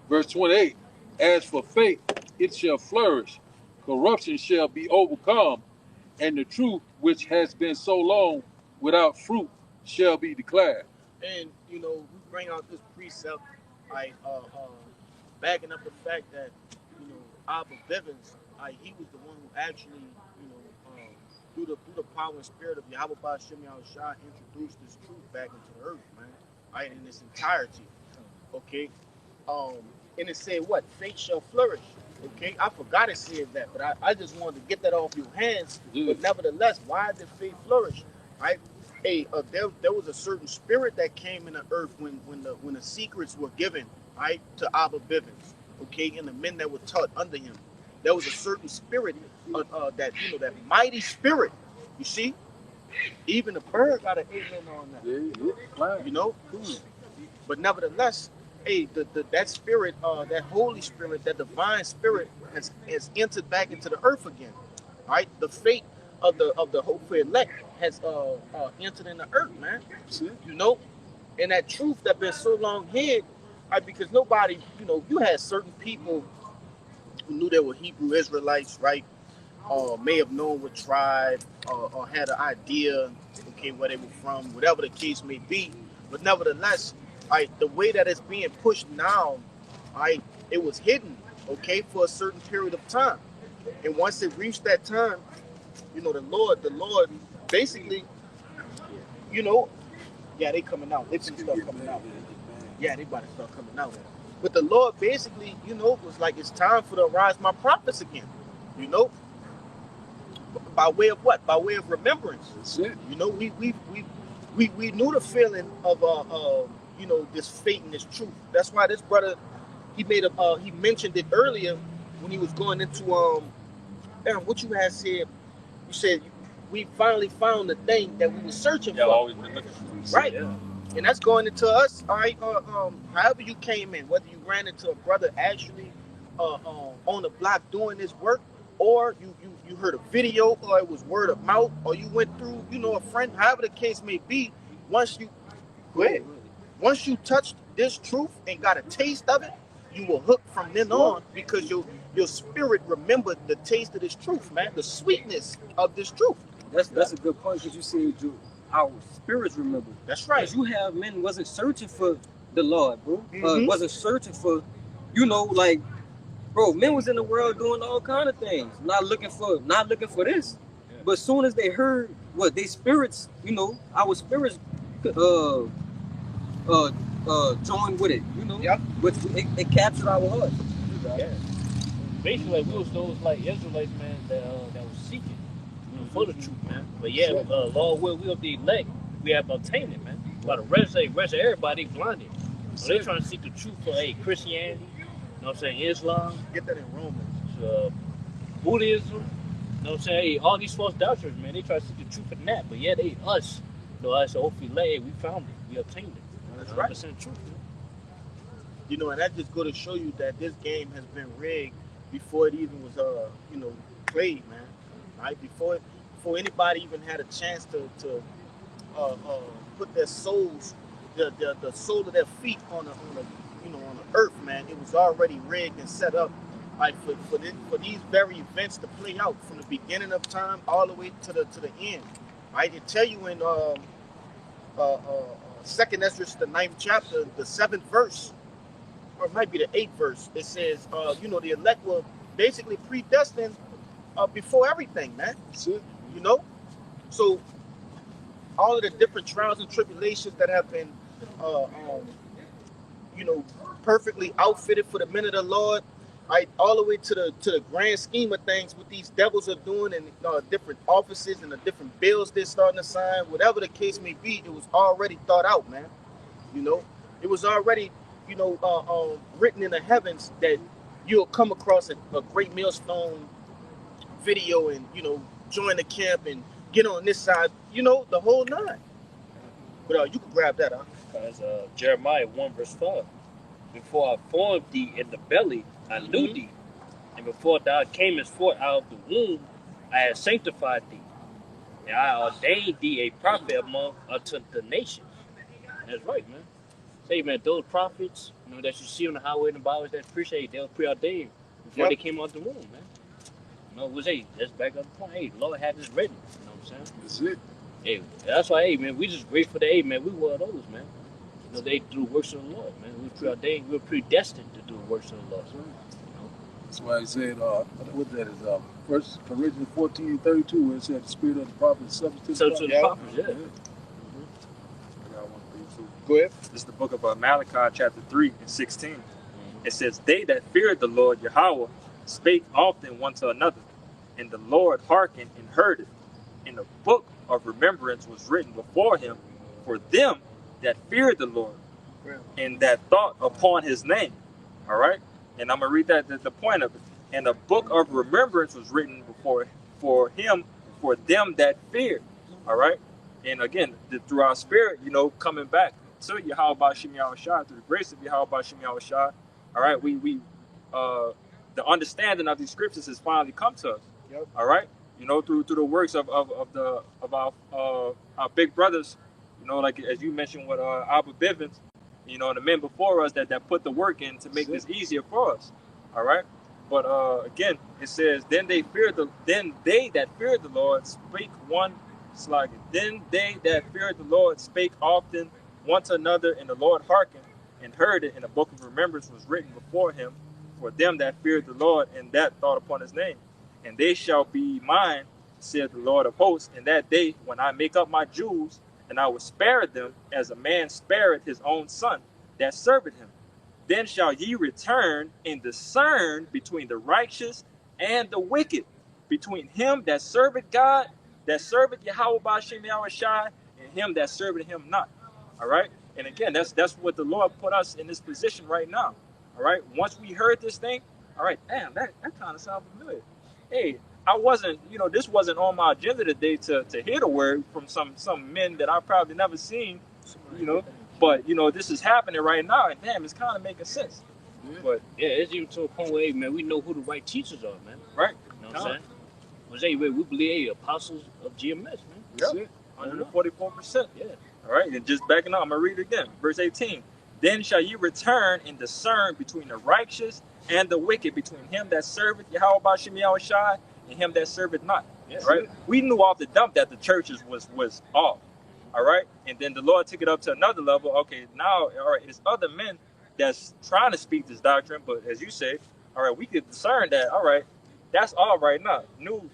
Verse 28, "As for faith, it shall flourish, corruption shall be overcome, and the truth which has been so long without fruit shall be declared." And you know, we bring out this precept, like backing up the fact that Abba Bivens, he was the one who actually, through the power and spirit of Yahweh Shem Shah, introduced this truth back into the earth, man. Right, in its entirety. Okay. And it said what? Faith shall flourish. Okay, I forgot it said that, but I just wanted to get that off your hands. Yeah. But nevertheless, why did faith flourish? Right? Hey, there was a certain spirit that came in the earth when the secrets were given, right, to Abba Bivens, okay, and the men that were taught under him. There was a certain spirit that that mighty spirit, you see, Even the bird got an amen on that. Yeah, flying. You know? But nevertheless, hey, that spirit, that Holy Spirit, that divine spirit has entered back into the earth again. Right? The fate of the hopeful elect has entered in the earth, man. You know? And that truth that been so long hid, right? Because nobody, you had certain people who knew they were Hebrew Israelites, right? May have known what tribe, or had an idea, okay, where they were from, whatever the case may be. But nevertheless, right, the way that it's being pushed now, right, it was hidden, okay, for a certain period of time. And once it reached that time, the Lord, basically, you know, yeah, they coming out. They finna start coming out. Yeah, they about to start coming out. But the Lord basically, was like, it's time for the arise my prophets again. You know, by way of what? By way of remembrance. That's it. We knew the feeling of this fate and this truth. That's why this brother, he mentioned it earlier when he was going into what you had said. You said we finally found the thing that we were searching for. Always been looking for. Right. Yeah. And that's going into us, all right. However you came in, whether you ran into a brother actually on the block doing this work, or you heard a video, or it was word of mouth, or you went through, a friend, however the case may be, once you touched this truth and got a taste of it, you will hook from then on, because your spirit remembered the taste of this truth, man, the sweetness of this truth. That's a good point, because you said our spirits remember. That's right. Because you have men wasn't searching for the Lord, bro. Mm-hmm. Wasn't searching for, bro, men was in the world doing all kind of things, not looking for this. Yeah. But as soon as they heard what they spirits, our spirits joined with it, Yep. But it captured our hearts. Yeah. Basically, like, we was those like Israelites, man, that was seeking for the truth, man. But yeah, Lord will the elect, we have obtained it, man. But the rest of everybody blinded. So they're trying to seek the truth for Christianity, Islam. Get that in Romans. Buddhism, all these false doctrines, man. They try to seek the truth in that, but yeah, us, hopefully, we found it, we obtained it. That's right. Truth, man. And that just go to show you that this game has been rigged before it even was played, man. Right? Before anybody even had a chance to put their souls, the sole of their feet on the earth, man. It was already rigged and set up, like, for these very events to play out from the beginning of time all the way to the end. Right? They tell you in 2nd Esdras, the 9th chapter, the 7th verse, or it might be the 8th verse. It says, the elect were basically predestined before everything, man. That's it. So all of the different trials and tribulations that have been, perfectly outfitted for the men of the Lord, right, all the way to the grand scheme of things, what these devils are doing, and different offices and the different bills they're starting to sign, whatever the case may be, it was already thought out, man. It was already, written in the heavens that you'll come across a great millstone video and, join the camp and get on this side, the whole nine. But you can grab that, huh? Because Jeremiah 1 verse 5. Before I formed thee in the belly, I knew thee. And before thou camest forth out of the womb, I had sanctified thee. And I ordained thee a prophet unto the nations. That's right, man. Say, man, those prophets, that you see on the highway and the byways that appreciate, they were preordained before they came out the womb, man. That's back up the point. Hey, the Lord had this written. You know what I'm saying? That's it. Hey, that's why, man, we just grateful that, man, we were those, man. They do the works of the Lord, man. We were preordained, we were predestined to do the works of the Lord. That's why he said, what that is, 1 Corinthians 14:32, where it said the spirit of the prophet is subject to the prophets, yeah. Go ahead. This is the book of Malachi, chapter 3 and 16. It says, they that feared the Lord Yahweh spake often one to another, and the Lord hearkened and heard it. And the book of remembrance was written before him for them that feared the Lord, and that thought upon his name. All right? And I'm going to read that, the point of it. And the book of remembrance was written before for him for them that feared. All right. And again, through our spirit, coming back to Yahweh Shem Shai, through the grace of Yahweh Shem Shai. All right. The understanding of these scriptures has finally come to us. Yep. All right. Through the works of our big brothers, like as you mentioned with Abba Bivens, the men before us that put the work in to make this easier for us. All right. But again, it says, then they that feared the Lord spake one slogan. Then they that feared the Lord spake often one to another, and the Lord hearkened and heard it, and a book of remembrance was written before him for them that feared the Lord and that thought upon his name. And they shall be mine, saith the Lord of hosts, in that day when I make up my Jews, and I will spare them as a man spareth his own son that serveth him. Then shall ye return and discern between the righteous and the wicked, between him that serveth God, that serveth Yahweh B'Shem Yahushai, and him that serveth him not. All right? And again, that's what the Lord put us in this position right now. All right? Once we heard this thing, all right, damn, that kind of sounds familiar. Hey, I wasn't, this wasn't on my agenda today to hear the word from some men that I've probably never seen, But this is happening right now, and damn, it's kind of making sense. But yeah, it's even to a point where, hey, man, we know who the right teachers are, man. Right. You know what I'm saying? Because, hey, we believe, hey, apostles of GMS, man. That's it. 144%. Yeah. All right, and just backing up, I'm going to read it again. Verse 18. Then shall you return and discern between the righteous and the wicked, between him that serveth Yahweh B'Shem Yahushai and him that serveth not. Yes, right? We knew off the dump that the churches was off. All right, and then the Lord took it up to another level. Okay, now, all right, it's other men that's trying to speak this doctrine, but as you say, all right, we could discern that. All right, that's all right now. New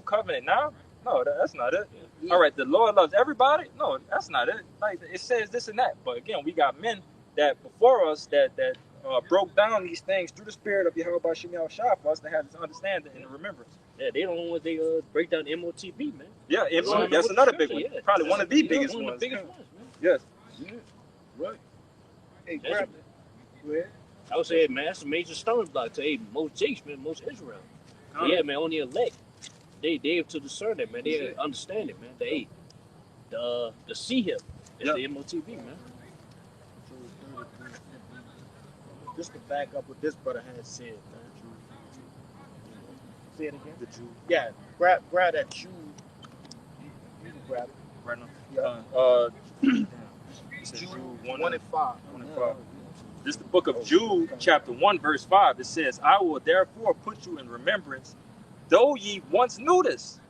covenant now. No, that's not it. Yeah. All right, the Lord loves everybody. No, that's not it. Like it says this and that. But again, we got men that before us that broke down these things through the spirit of Yahweh B'Shem Yahushai for us to have this understanding and remembrance. Yeah, they don't know what they break down MOTB, man. Yeah, that's another big one. Yeah. Probably one of the biggest ones. One of the biggest ones, man. Yes. Yeah. Right. Hey, grab it. Go ahead. I would say, man, that's a major stumbling block to most Jakes, man, most Israel. Yeah, man, on the elect, they have to discern it, man. They understand it, man. The see him is the MOTB, man. Just to back up what this brother has said, man. Say it again. The Jew. Yeah, grab that Jew. You can grab it. Right now. Yeah. Jude 1 and 5. This is the book of Jude, chapter 1, verse 5. It says, I will therefore put you in remembrance, though ye once knew this,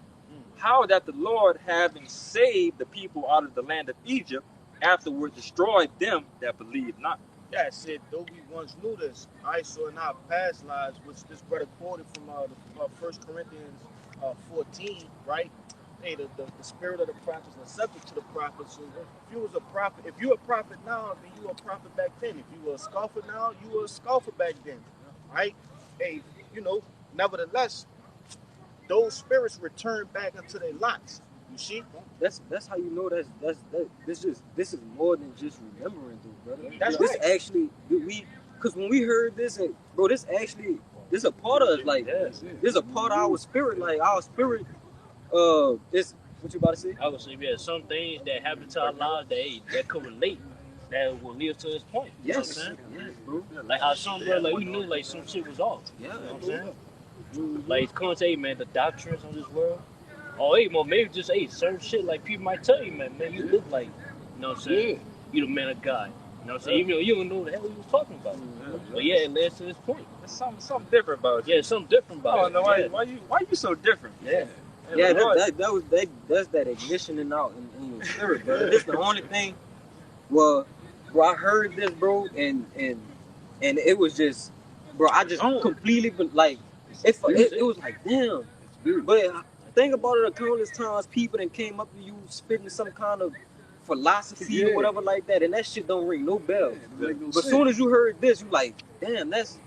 how that the Lord, having saved the people out of the land of Egypt, afterward destroyed them that believed not. Yeah, it said, though we once knew this, I saw in our past lives, which this brother quoted from 1 Corinthians 14, right? Hey, the spirit of the prophets is subject to the prophets. So if you was a prophet, if you're a prophet now, then you were a prophet back then. If you were a scoffer now, you were a scoffer back then, right? Hey, nevertheless, those spirits return back into their lots. You see? That's how you know this is more than just remembering, dude, brother. That's this right. Actually, because when we heard this, bro, this a part of us, like this is a part of our spirit, like our spirit. This what you about to say? I would say, yeah, some things that happen to our lives that could relate, that will lead to this point. You know what I'm saying? Yes, bro. Like how some bro, like we knew like some shit was off. Yeah, you know what I'm saying? Like come and say, man, the doctrines of this world. Oh, hey, well, maybe just certain shit like people might tell you, man, you look like, you know what I'm saying? Yeah. You the man of God. You know what I'm saying? Even though you don't know what the hell he was talking about. But yeah, it led to this point. There's something different about it. Yeah, something different about it. I don't know why you so different? Yeah. Yeah, that's that ignition in your spirit, bro. This the only thing. Well, bro, I heard this, bro, and it was just, bro, I just completely like it was like damn. But think about it, a countless times people that came up to you spitting some kind of philosophy or whatever like that, and that shit don't ring no bell. But as soon as you heard this, you like, damn, this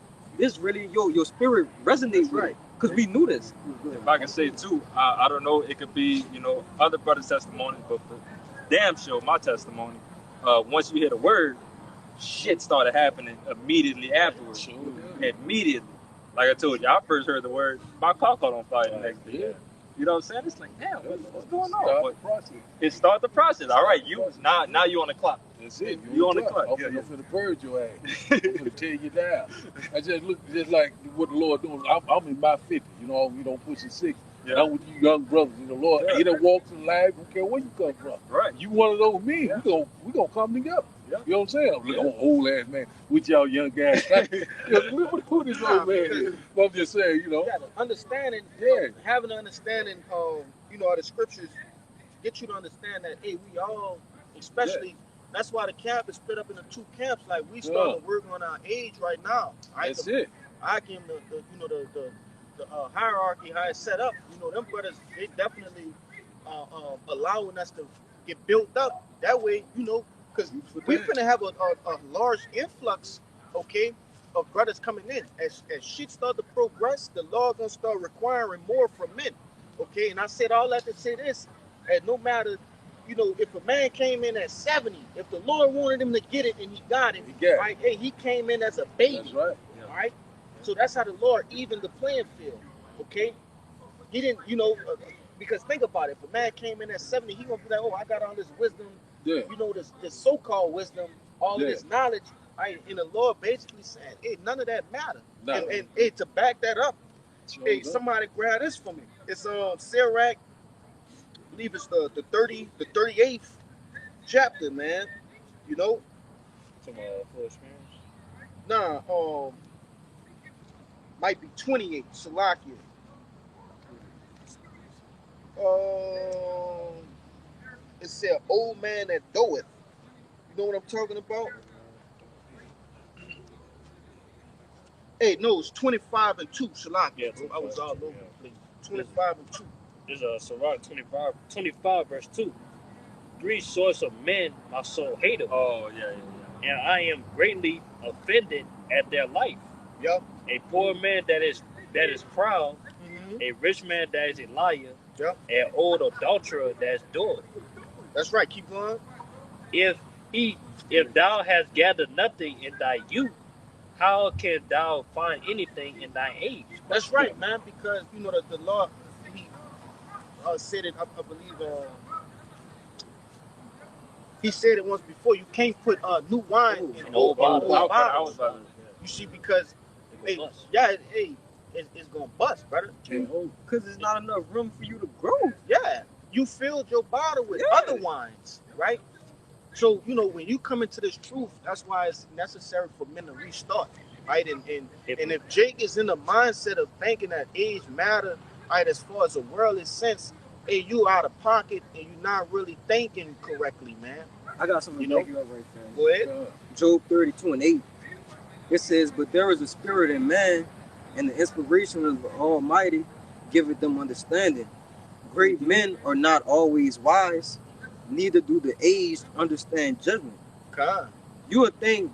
really your spirit resonates with it. Because we knew this. If I can say too, I don't know, it could be, other brothers' testimony, but for damn sure my testimony, once you hear the word, shit started happening immediately afterwards. Immediately. Like I told you, I first heard the word, my car caught on fire the next day. You know what I'm saying? It's like, damn, what's going on? Start But the process. it start the process. All right, you now you on the clock. That's it. You on the clock. I'm finna purge your ass. I'm finna tear you down. I just look just like what the Lord doing. I'm in my 50s, you know, pushing 60. Yeah. And I'm with you young brothers in the Lord. Yeah. Any walks in life, don't care where you come from. Right. You one of those men. Yeah. We gonna come together. Yeah. You know what I'm saying? I'm an old ass man with y'all young guys. Look who this old man is. But I'm just saying, you know. Yeah, understanding, Yeah. having an understanding of, you know, the scriptures get you to understand that, hey, we all, especially, that's why the camp is split up into two camps. Like, we starting to work on our age right now. Right? That's it. I give them the hierarchy, how it's set up. You know, them brothers, they definitely allowing us to get built up. That way, you know, because we're going to have a large influx, okay, of brothers coming in. As shit start to progress, the law going to start requiring more from men, okay? And I said all that to say this, and no matter, you know, if a man came in at 70, if the Lord wanted him to get it and he got it, right? Hey, he came in as a baby, That's right. all right? So that's how the Lord evened the playing field, okay? He didn't, you know, because think about it. If a man came in at 70, he going to be like, oh, I got all this wisdom, you know, this so-called wisdom, all of this knowledge, right? And the Lord basically said, hey, none of that matter. And hey, to back that up, hey, somebody grab this for me. It's Sirach, I believe it's the 38th chapter, man. You know? Some full experience. Nah, might be 28, Salakia. It said, old man that doeth. You know what I'm talking about? Hey, no, it's 25 and 2, Salakia. Yeah, I was all over the place. 25 and 2. This is Sirach 25 verse 2. 3 sorts of men my soul hateth. Oh, yeah. And I am greatly offended at their life. Yep. A poor man that is proud, a rich man that is a liar, an old adulterer that is doing. That's right. Keep going. If thou hast gathered nothing in thy youth, how can thou find anything in thy age? That's right, man. Because you know the Lord, he said it. I believe he said it once before. You can't put new wine in old bottles. You see, because it's gonna bust, brother. Because there's not enough room for you to grow. Yeah, you filled your bottle with other wines, right? So, you know, when you come into this truth, that's why it's necessary for men to restart, right? And if Jake is in the mindset of thinking that age matter, right, as far as a worldly sense, hey, you out of pocket and you're not really thinking correctly, man. I got something to make you up right there. Go ahead. Job 32 and 8. It says, but there is a spirit in man, and the inspiration of the Almighty giveth them understanding. Great men are not always wise, neither do the aged understand judgment. God. You would think,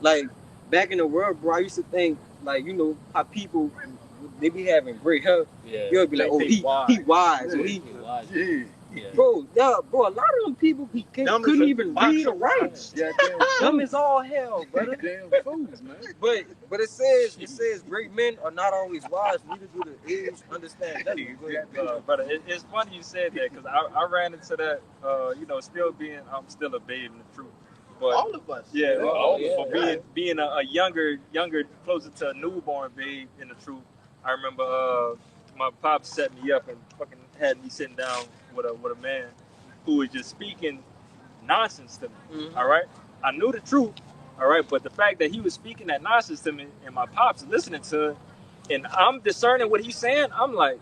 like back in the world, bro, I used to think, like, you know, how people, they be having great hair. Yeah. You'll be like, oh, he wise. Or he wise. Yeah. Bro, a lot of them people couldn't even read or write. Dumb as all hell, brother. Damn fools, man. But it says great men are not always wise, neither do the aged understand judgment. But it's funny you said that, because I ran into that, you know, I'm still a babe in the truth. But all of us. Yeah, But being a younger, closer to a newborn babe in the truth. I remember my pops set me up and fucking had me sitting down with a man who was just speaking nonsense to me. All right, I knew the truth. All right, but the fact that he was speaking that nonsense to me and my pops listening to it, and I'm discerning what he's saying, I'm like,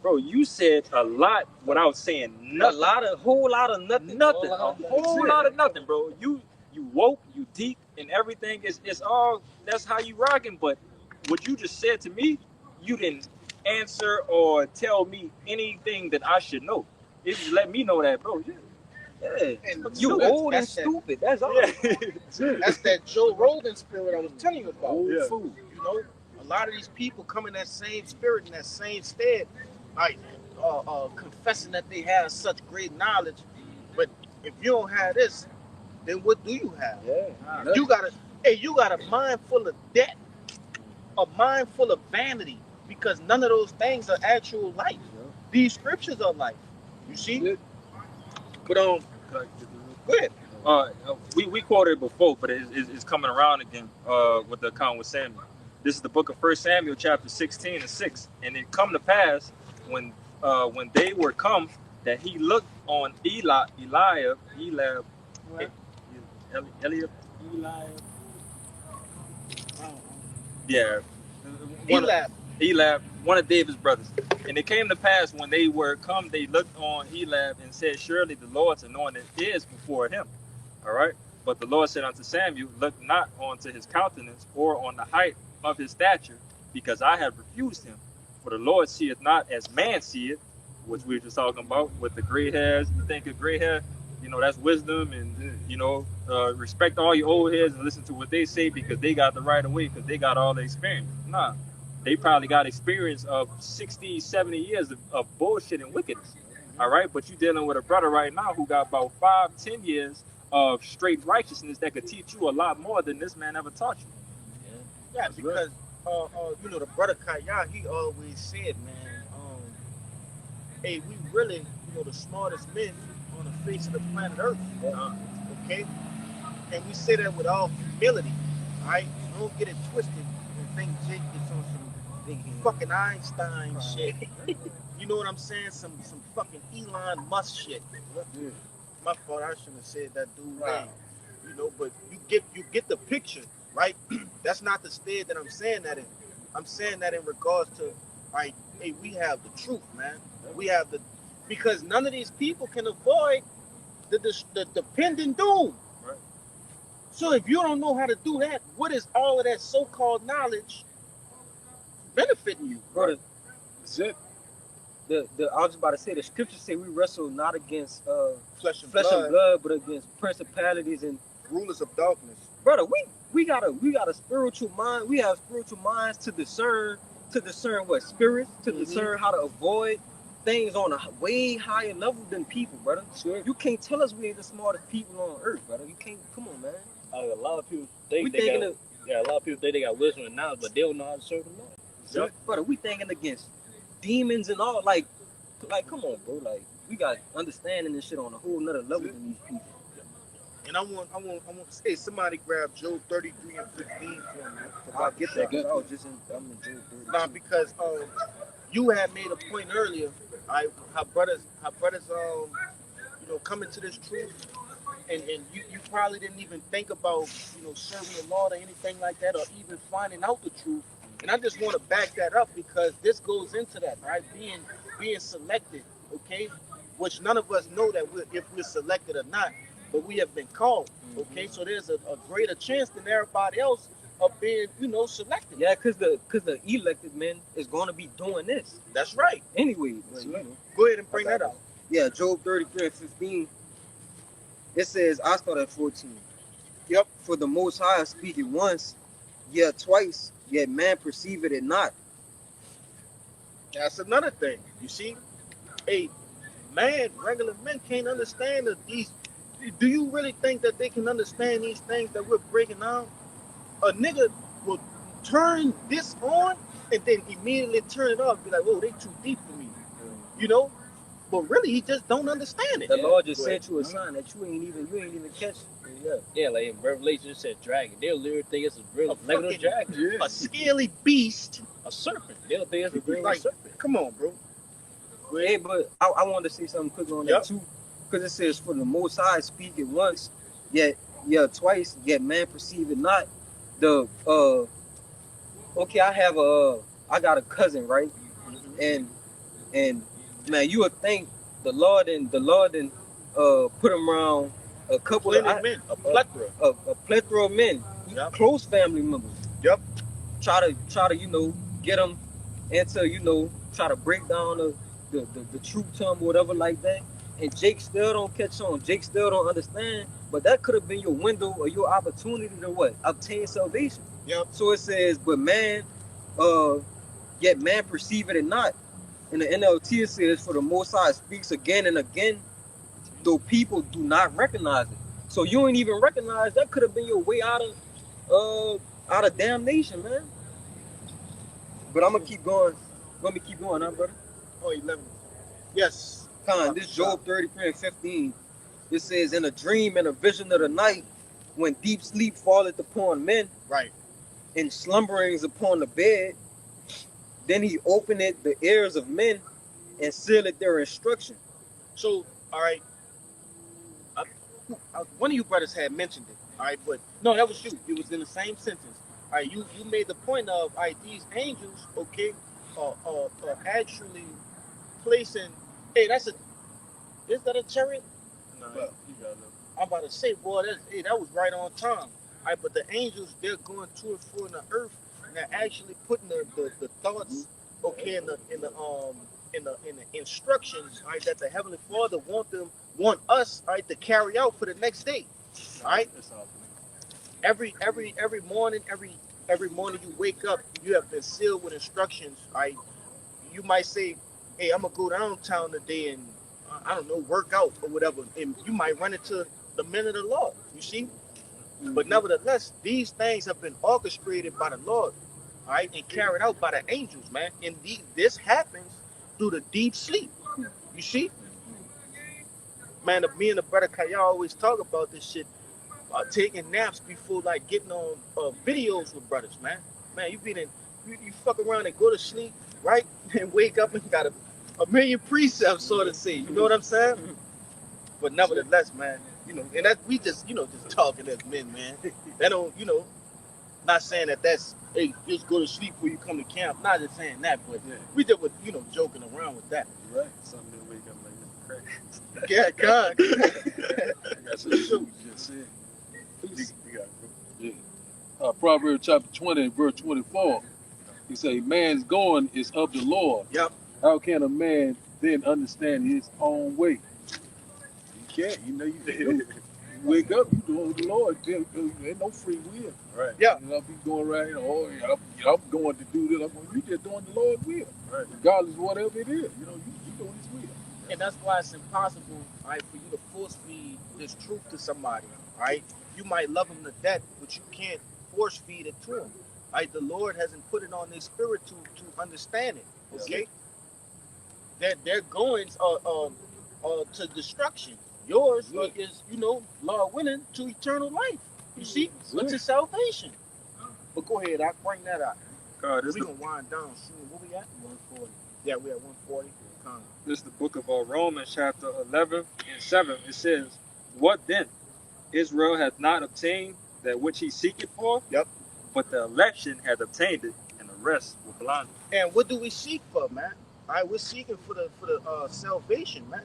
bro, you said a lot without saying nothing. A whole lot of nothing. Nothing. A whole lot of nothing, bro. You woke, you deep, and everything is all. That's how you rocking. But what you just said to me, you didn't answer or tell me anything that I should know. It just let me know that, bro. Yeah. You old and stupid. That's all. Yeah. That's that Joe Rogan spirit I was telling you about. Old fool. You know, a lot of these people come in that same spirit, in that same stead, like confessing that they have such great knowledge. But if you don't have this, then what do you have? Yeah. You got a mind full of debt, a mind full of vanity, because none of those things are actual life. These scriptures are life. You see? Yeah. But go ahead. We quoted it before, but it's coming around again with the account with Samuel. This is the book of 1 Samuel, chapter 16 and 6. And it come to pass when they were come that he looked on Eliab, yeah, Eliab, one of David's brothers. And it came to pass when they were come, they looked on Eliab and said, surely the Lord's anointed is before him. All right. But the Lord said unto Samuel, look not onto his countenance or on the height of his stature, because I have refused him. For the Lord seeth not as man seeth, which we were just talking about with the gray hairs. You think of gray hair, that's wisdom, and respect all your old heads and listen to what they say because they got the right of way, because they got all the experience. Nah, they probably got experience of 60, 70 years of bullshit and wickedness. All right, but you dealing with a brother right now who got about 5, 10 years of straight righteousness that could teach you a lot more than this man ever taught you. Yeah, because the brother Kaya, he always said, man, hey, we really, the smartest men on the face of the planet Earth. Okay? And we say that with all humility. Alright? Don't get it twisted and think Jake is on some fucking Einstein shit. You know what I'm saying? Some fucking Elon Musk shit. My fault, I shouldn't have said that dude's name. But you get the picture, right? That's not the stead that I'm saying that in. I'm saying that in regards to, right, hey, we have the truth, man. We have because none of these people can avoid the pending doom. Right. So if you don't know how to do that, what is all of that so-called knowledge benefiting you? Brother, That's it. I was just about to say, the scriptures say we wrestle not against Flesh and and blood, blood, but against principalities and rulers of darkness. brother, we got a spiritual mind. We have spiritual minds to discern what spirits, to discern how to avoid things on a way higher level than people, brother. Sure. You can't tell us we ain't the smartest people on earth, brother. You can't. Come on, man. A lot of people think a lot of people think they got wisdom and knowledge, but they don't know how to serve the Lord. So, brother, we thinking against demons and all, like, come on, bro. Like, we got understanding this shit on a whole nother level than these people. And I want to say, somebody grab Job 33 and 15 for me. I'll get that. I'm in Job 32. Nah, because you had made a point earlier, right? How brothers coming to this truth, and you probably didn't even think about serving the Lord or anything like that, or even finding out the truth. And I just want to back that up because this goes into that, right? Being selected, okay? Which none of us know that if we're selected or not, but we have been called, okay? So there's a greater chance than everybody else of being, selected. Yeah, cause the elected men is going to be doing this. That's right. Anyway, Go ahead and bring that up. Yeah, Job 33 and 15. It says, I start at 14. Yep. For the Most High speaketh once, yet twice, yet man perceiveth it not. That's another thing. You see, regular men can't understand these. Do you really think that they can understand these things that we're breaking down? A nigga will turn this on and then immediately turn it off. Be like, whoa, they too deep for me. But really, he just don't understand it. The Lord just sent you a sign that you ain't even catch. Yeah, like in Revelation it said dragon. They'll literally think it's a real regular dragon. A scaly beast. A serpent. They'll think it's a real serpent. Come on, bro. Hey, but I wanted to say something quick on that too. Because it says, for the Most High speaketh once, yet twice, yet man perceive it not. Okay, I got a cousin, right? And man, you would think the Lord and put him around a couple of men, a plethora of men, close family members. Yep. Try to get them into try to break down the truth to him, whatever like that. And Jake still don't catch on. Jake still don't understand. But that could have been your window or your opportunity to what? Obtain salvation. Yep. So it says, but man, yet man perceive it not. In the NLT it says, for the Most High speaks again and again, though people do not recognize it. So you ain't even recognize that could have been your way out of damnation, man. But I'm gonna keep going. Let me keep going, huh, brother? Oh, 11. Yes. This Job 33 and 15. It says, in a dream and a vision of the night, when deep sleep falleth upon men, Right. and slumberings upon the bed, then he openeth the ears of men and sealeth their instruction. So, all right. One of you brothers had mentioned it. All right, but no, that was you. It was in the same sentence. All right, you made the point of, all right, these angels, okay, actually placing. Hey, is that a chariot? No, Well, you got it. I'm about to say, boy, that was right on time. All right, but the angels, they're going to and fro in the earth, and they're actually putting the thoughts, okay, in the instructions, all right, that the Heavenly Father want us, all right, to carry out for the next day. All right. It's all Every morning, every morning you wake up, you have been sealed with instructions. All right. You might say, hey, I'm gonna go downtown today and I don't know, work out or whatever, and you might run into the men of the Lord. You see, but nevertheless, these things have been orchestrated by the Lord, all right, and carried out by the angels, man. And this happens through the deep sleep. You see, man. Me and the brother Kaya always talk about this shit. Taking naps before like getting on videos with brothers, man. Man, you fuck around and go to sleep, right, and wake up and got a million precepts, sort of say. You know what I'm saying? But nevertheless, man, and that we just just talking as men, man. That don't not saying that's hey, just go to sleep before you come to camp. Not just saying that, but we just was joking around with that. Right. something to wake up like this. Crack. Yeah, God. That's what you just said. You got it, bro. Yeah. Proverbs chapter 20, verse 24. He say, man's going is of the Lord. Yep. How can a man then understand his own way? You can't. You wake up, you doing the Lord. There ain't no free will. Right. Yeah. I'll be going around, I'm going to do this. You just doing the Lord's will. Right. Regardless of whatever it is. You doing his will. And that's why it's impossible, all right, for you to force feed this truth to somebody, all right? You might love them to death, but you can't force feed it to them. All right? The Lord hasn't put it on their spirit to understand it, okay? Their goings are to destruction. Yours is, Lord willing, to eternal life. You see? But to salvation. But go ahead, I'll bring that out. God, We're going to wind down soon. Where we at? 140. Yeah, we're at 140. This is the book of Romans, chapter 11 and 7. It says, what then? Israel hath not obtained that which he seeketh for? Yep. But the election hath obtained it, and the rest were blinded. And what do we seek for, man? All right, we're seeking for the salvation, man.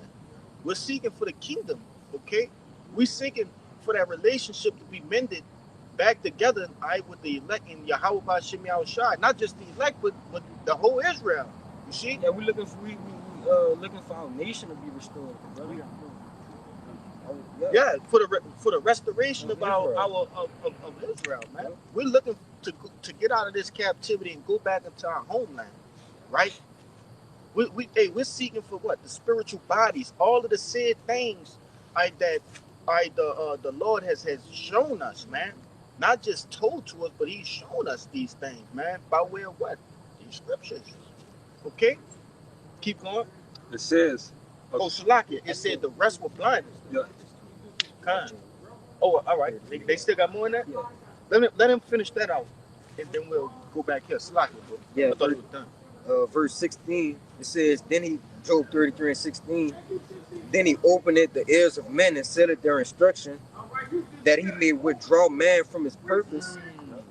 We're seeking for the kingdom, okay? We're seeking for that relationship to be mended back together, all right, with the elect in Yahweh B'Shem Yahushua. Not just the elect, but the whole Israel. You see? Yeah, we're looking for looking for our nation to be restored, brother. Yeah, for the restoration of our of Israel, man. Yeah. We're looking to get out of this captivity and go back into our homeland, right? We're seeking for what? The spiritual bodies, all of the said things, that the Lord has shown us, man. Not just told to us, but He's shown us these things, man, by way of what? These scriptures. Okay? Keep going. It says, Salakia, it said the rest were blinded. Yeah. Kind. Oh, all right. They still got more in that? Yeah. Let him finish that out, and then we'll go back here. Salakia, bro. Yeah, I thought it was done. Verse 16, it says, Job 33 and 16, then he opened the ears of men and sealed their instruction, that he may withdraw man from his purpose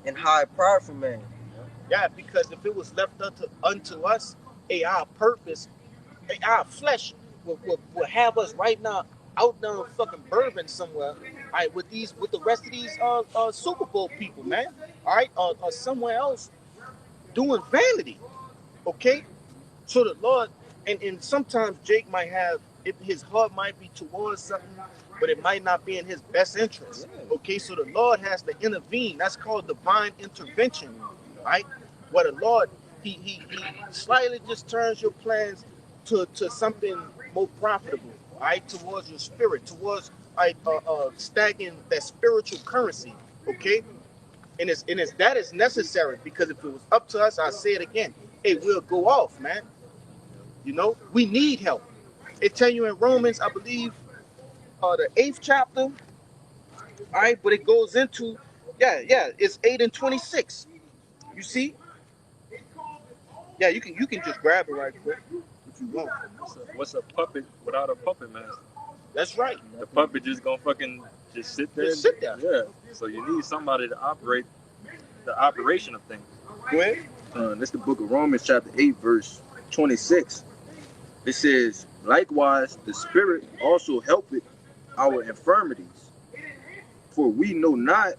and hide pride from man. Yeah, because if it was left unto us, our purpose, our flesh will have us right now out down fucking Bourbon somewhere, all right, with the rest of these Super Bowl people, man, all right, or somewhere else doing vanity, okay? So the Lord, and sometimes Jake might have, his heart might be towards something, but it might not be in his best interest, okay? So the Lord has to intervene. That's called divine intervention, right? Where the Lord, he slightly just turns your plans to something more profitable, all right, towards your spirit, towards stacking that spiritual currency, okay? And that is necessary, because if it was up to us, I'll say it again, it will go off, man. You know, we need help. It tell you in Romans, I believe, the 8th chapter. All right, but it goes into, it's 8 and 26. You see? Yeah, you can just grab it right quick if you want. What's a puppet without a puppet master? That's right. The puppet just gonna fucking just sit there. Just sit there. Yeah. So you need somebody to operate the operation of things. Go ahead. This is the book of Romans, chapter 8, verse 26. It says, likewise, the Spirit also helpeth our infirmities. For we know not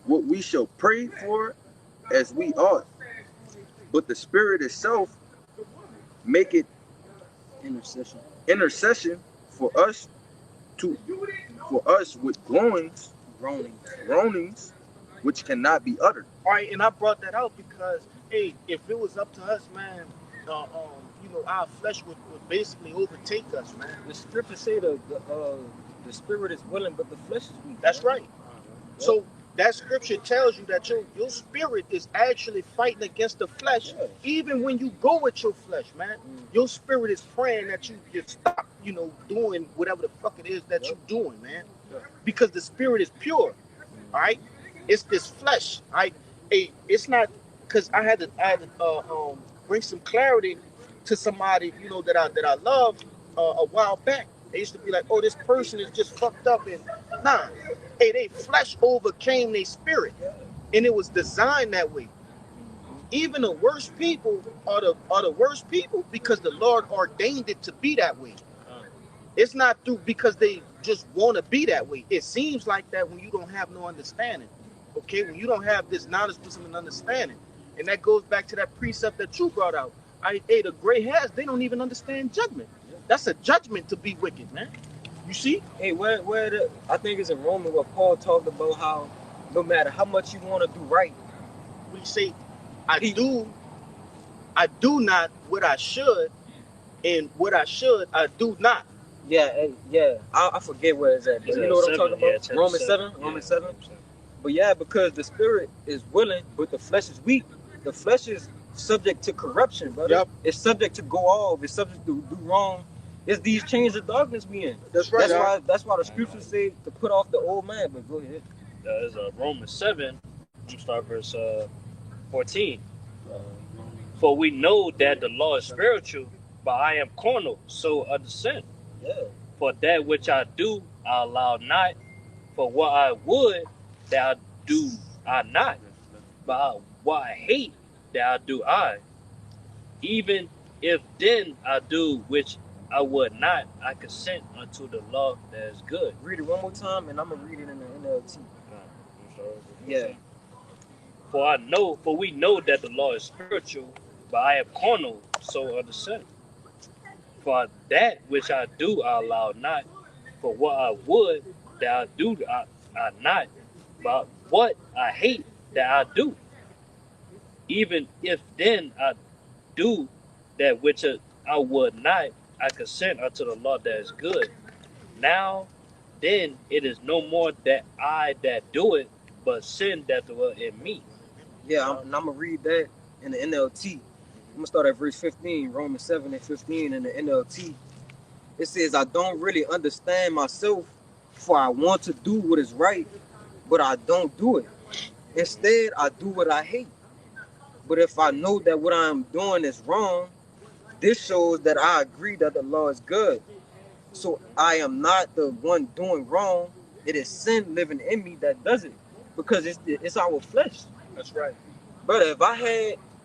what we shall pray for as we ought. But the Spirit itself maketh intercession for us with groanings which cannot be uttered. All right, and I brought that out because, hey, if it was up to us, man, our flesh would basically overtake us, man. The scriptures say the spirit is willing, but the flesh is weak. That's right. So that scripture tells you that your spirit is actually fighting against the flesh. Yeah. Even when you go with your flesh, man, your spirit is praying that you just stop, doing whatever the fuck it is that you're doing, man. Because the spirit is pure. All right, it's this flesh. All right, it's not because I had to bring some clarity to somebody that I love a while back. They used to be like, oh, this person is just fucked up, and nah, they flesh overcame their spirit, and it was designed that way. Even the worst people are the worst people because the Lord ordained it to be that way. It's not through because they just want to be that way. It seems like that when you don't have no understanding. Okay, when you don't have this knowledge, wisdom, and understanding. And that goes back to that precept that you brought out. The gray hairs, they don't even understand judgment. That's a judgment to be wicked, man. You see? Hey, I think it's in Romans where Paul talked about how no matter how much you want to do right, we say, I do not what I should, and what I should, I do not. Yeah. I forget where it's at. But you know what I'm talking about? Romans 7? Romans 7? But yeah, because the spirit is willing, but the flesh is weak. The flesh is subject to corruption, brother. Yep. It's subject to go off. It's subject to do wrong. It's these chains of darkness we in. That's right. That's why the scriptures say to put off the old man. But go ahead. There's Romans 7. I'm start verse 14. For we know that the law is spiritual, but I am carnal, so of the sin. Yeah. For that which I do, I allow not. For what I would, that I do I not. But what I hate, that I do I. Even if then I do which I would not, I consent unto the law that is good. Read it one more time, and I'm gonna read it in the NLT. Yeah. For we know that the law is spiritual, but I am carnal, so of the sin. For that which I do, I allow not. For what I would, that I do, I not. But what I hate, that I do. Even if then I do that which I would not, I consent unto the law that is good. Now, then, it is no more that I that do it, but sin that dwell in me. Yeah, I'm gonna read that in the NLT. I'm gonna start at verse 15, Romans 7 and 15 in the NLT. It says, I don't really understand myself, for I want to do what is right, but I don't do it. Instead, I do what I hate. But if I know that what I'm doing is wrong, this shows that I agree that the law is good. So I am not the one doing wrong. It is sin living in me that does it, because it's our flesh. That's right, brother.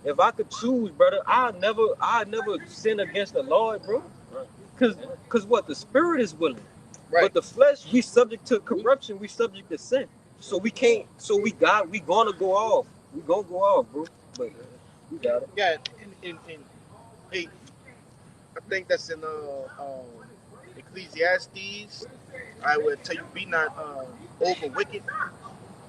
If I could choose, brother, I'd never sin against the Lord, bro. Cause what, the spirit is willing, right, but the flesh, we subject to corruption, we subject to sin. So we can't. So we gonna go off. We gonna go off, bro. But we got it. Yeah, and hey, I think that's in Ecclesiastes. I will tell you, be not over wicked.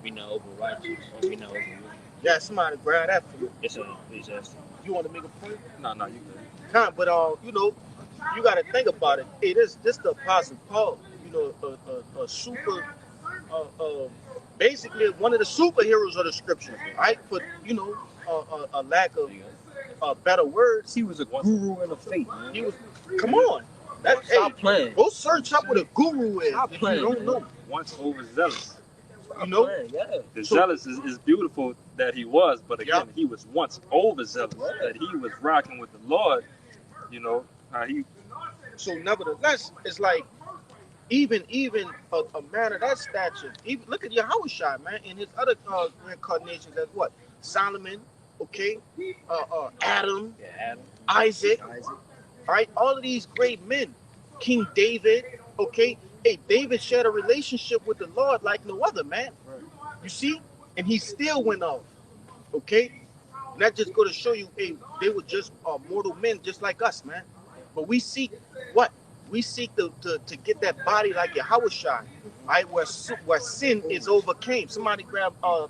Be not over righteous. Or be not over wicked. Yeah, somebody grab that for you. It's in Ecclesiastes. You want to make a point? No, you good. Nah, but you got to think about it. Hey, this the Apostle Paul. A super basically one of the superheroes of the scripture, right? But a lack of better words, He was a guru in the faith, man. he was. Come on, Stop playing. go search up what a guru is Stop if playing, you don't man. know. Once overzealous. You know, Playing, yeah. The So- zealous is beautiful that he was, but again, Yeah. he was once overzealous, that he was rocking with the Lord. You know, how he So nevertheless, it's like even a man of that stature. Even look at Yahushua, man, and his other reincarnations as what? Solomon, okay, Adam, Isaac, right? All of these great men, King David, okay. Hey, David shared a relationship with the Lord like no other, man. You see, and he still went off, okay. And that just go to show you, hey, they were just mortal men, just like us, man. But we seek what? We seek to get that body like Yahushua, right? Where sin is overcame. Somebody grab 1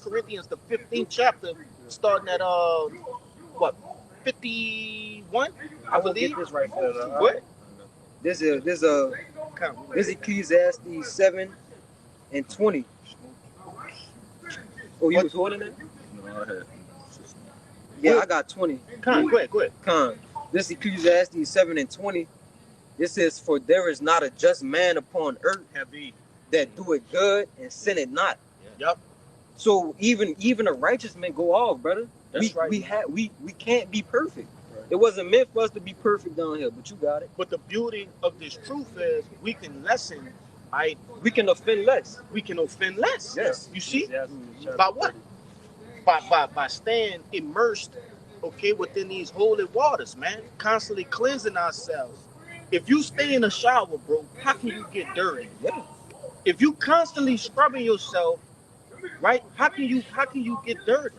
Corinthians the 15th chapter, starting at what 51, I will believe. get this right for you. What? This Ecclesiastes 7:20. Oh, you What? was holding it? No, I had. Yeah, I got 20. Go ahead. Con. This Ecclesiastes 7:20. It says, "For there is not a just man upon earth Heavy. that doeth good and sinneth not." Yep. So even a righteous man go off, brother. That's right. We can't be perfect. It wasn't meant for us to be perfect down here, but you got it. But the beauty of this truth is we can lessen, right? We can offend less. We can offend less. Yes. You see? Ecclesiastes By what? By staying immersed, okay, within these holy waters, man. Constantly cleansing ourselves. If you stay in a shower, bro, how can you get dirty? Yeah. If you constantly scrubbing yourself, right? How can you get dirty?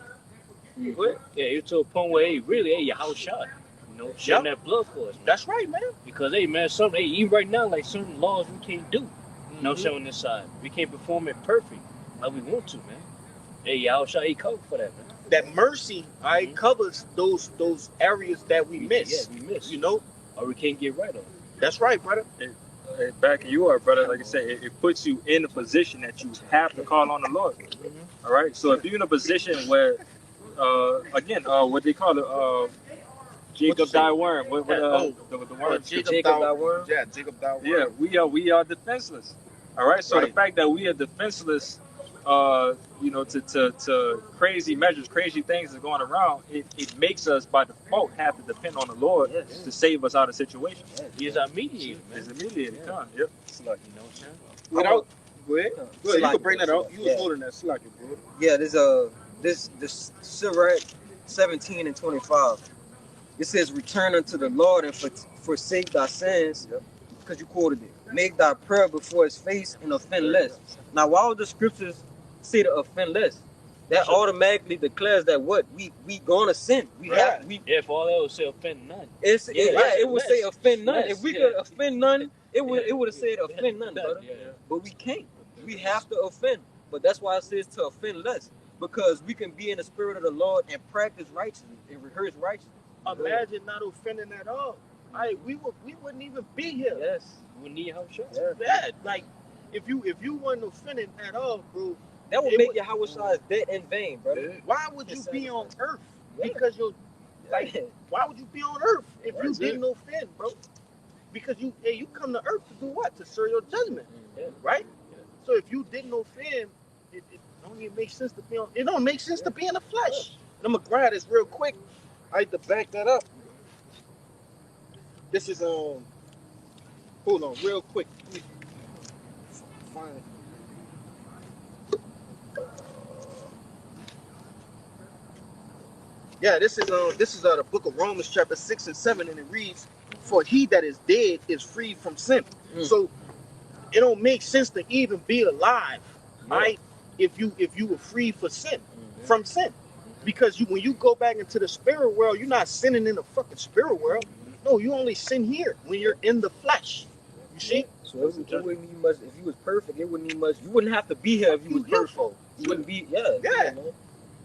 What? Yeah, it's to a point where, hey, really, hey, your house shot. You know, shedding that blood for us, man. That's right, man. Because, hey, man, even right now, like certain laws we can't do. You know what I'm saying, on this side. We can't perform it perfect like we want to, man. Hey, y'all shot, he covered for that, man. That mercy, right, covers those areas that we miss. Yeah, we miss. You know? Or we can't get right on it. That's right, brother. Hey, back you are, brother. Like I said, it puts you in a position that you have to call on the Lord. All right. So if you're in a position where, what they call it, Jacob thy worm. What the worm? Jacob thy worm. Yeah, Jacob thy worm. Yeah, we are defenseless. All right. So Right. the fact that we are defenseless, to crazy measures, crazy things that's going around, it makes us by default have to depend on the Lord to save us out of situations. He is our mediator, man. It's immediate. Yep. It's like, you know what I'm saying? Without, go ahead. You can bring that out. You was holding that slack, bro. Yeah, this Sirach 17:25. It says, "Return unto the Lord and forsake thy sins," because you quoted it. "Make thy prayer before his face and offend less." Now, why would the scriptures say to offend less? That automatically declares that what we gonna sin. Yeah, if all else say offend none. It would say offend none. Less, If we could offend none, it would have said offend none, brother. Yeah. But we can't. We have to offend. But that's why it says to offend less, because we can be in the spirit of the Lord and practice righteousness and rehearse righteousness. Imagine not offending at all. We wouldn't even be here. Yes. We need help, sure. Yeah, like if you weren't offending at all, bro, That would It make would- Yahushua dead in vain, brother. why would you be on earth? Yeah. Because you're like, Yeah. why would you be on earth if you That's didn't offend, bro? Because you come to earth to do what? To serve your judgment, right? So if you didn't offend, it don't even make sense to be on. It don't make sense to be in the flesh. And I'm gonna grab this real quick. I had to back that up. This is hold on, real quick. Let me find it. Yeah, this is the book of Romans chapter 6 and 7, and it reads, "For he that is dead is freed from sin." So it don't make sense to even be alive, right? If you were free for sin, from sin, because when you go back into the spirit world, you're not sinning in the fucking spirit world. No, you only sin here when you're in the flesh. You see? So it wouldn't need much. If you was perfect, it wouldn't need much. You wouldn't have to be here if you was perfect. You wouldn't be. Yeah. Yeah. You know?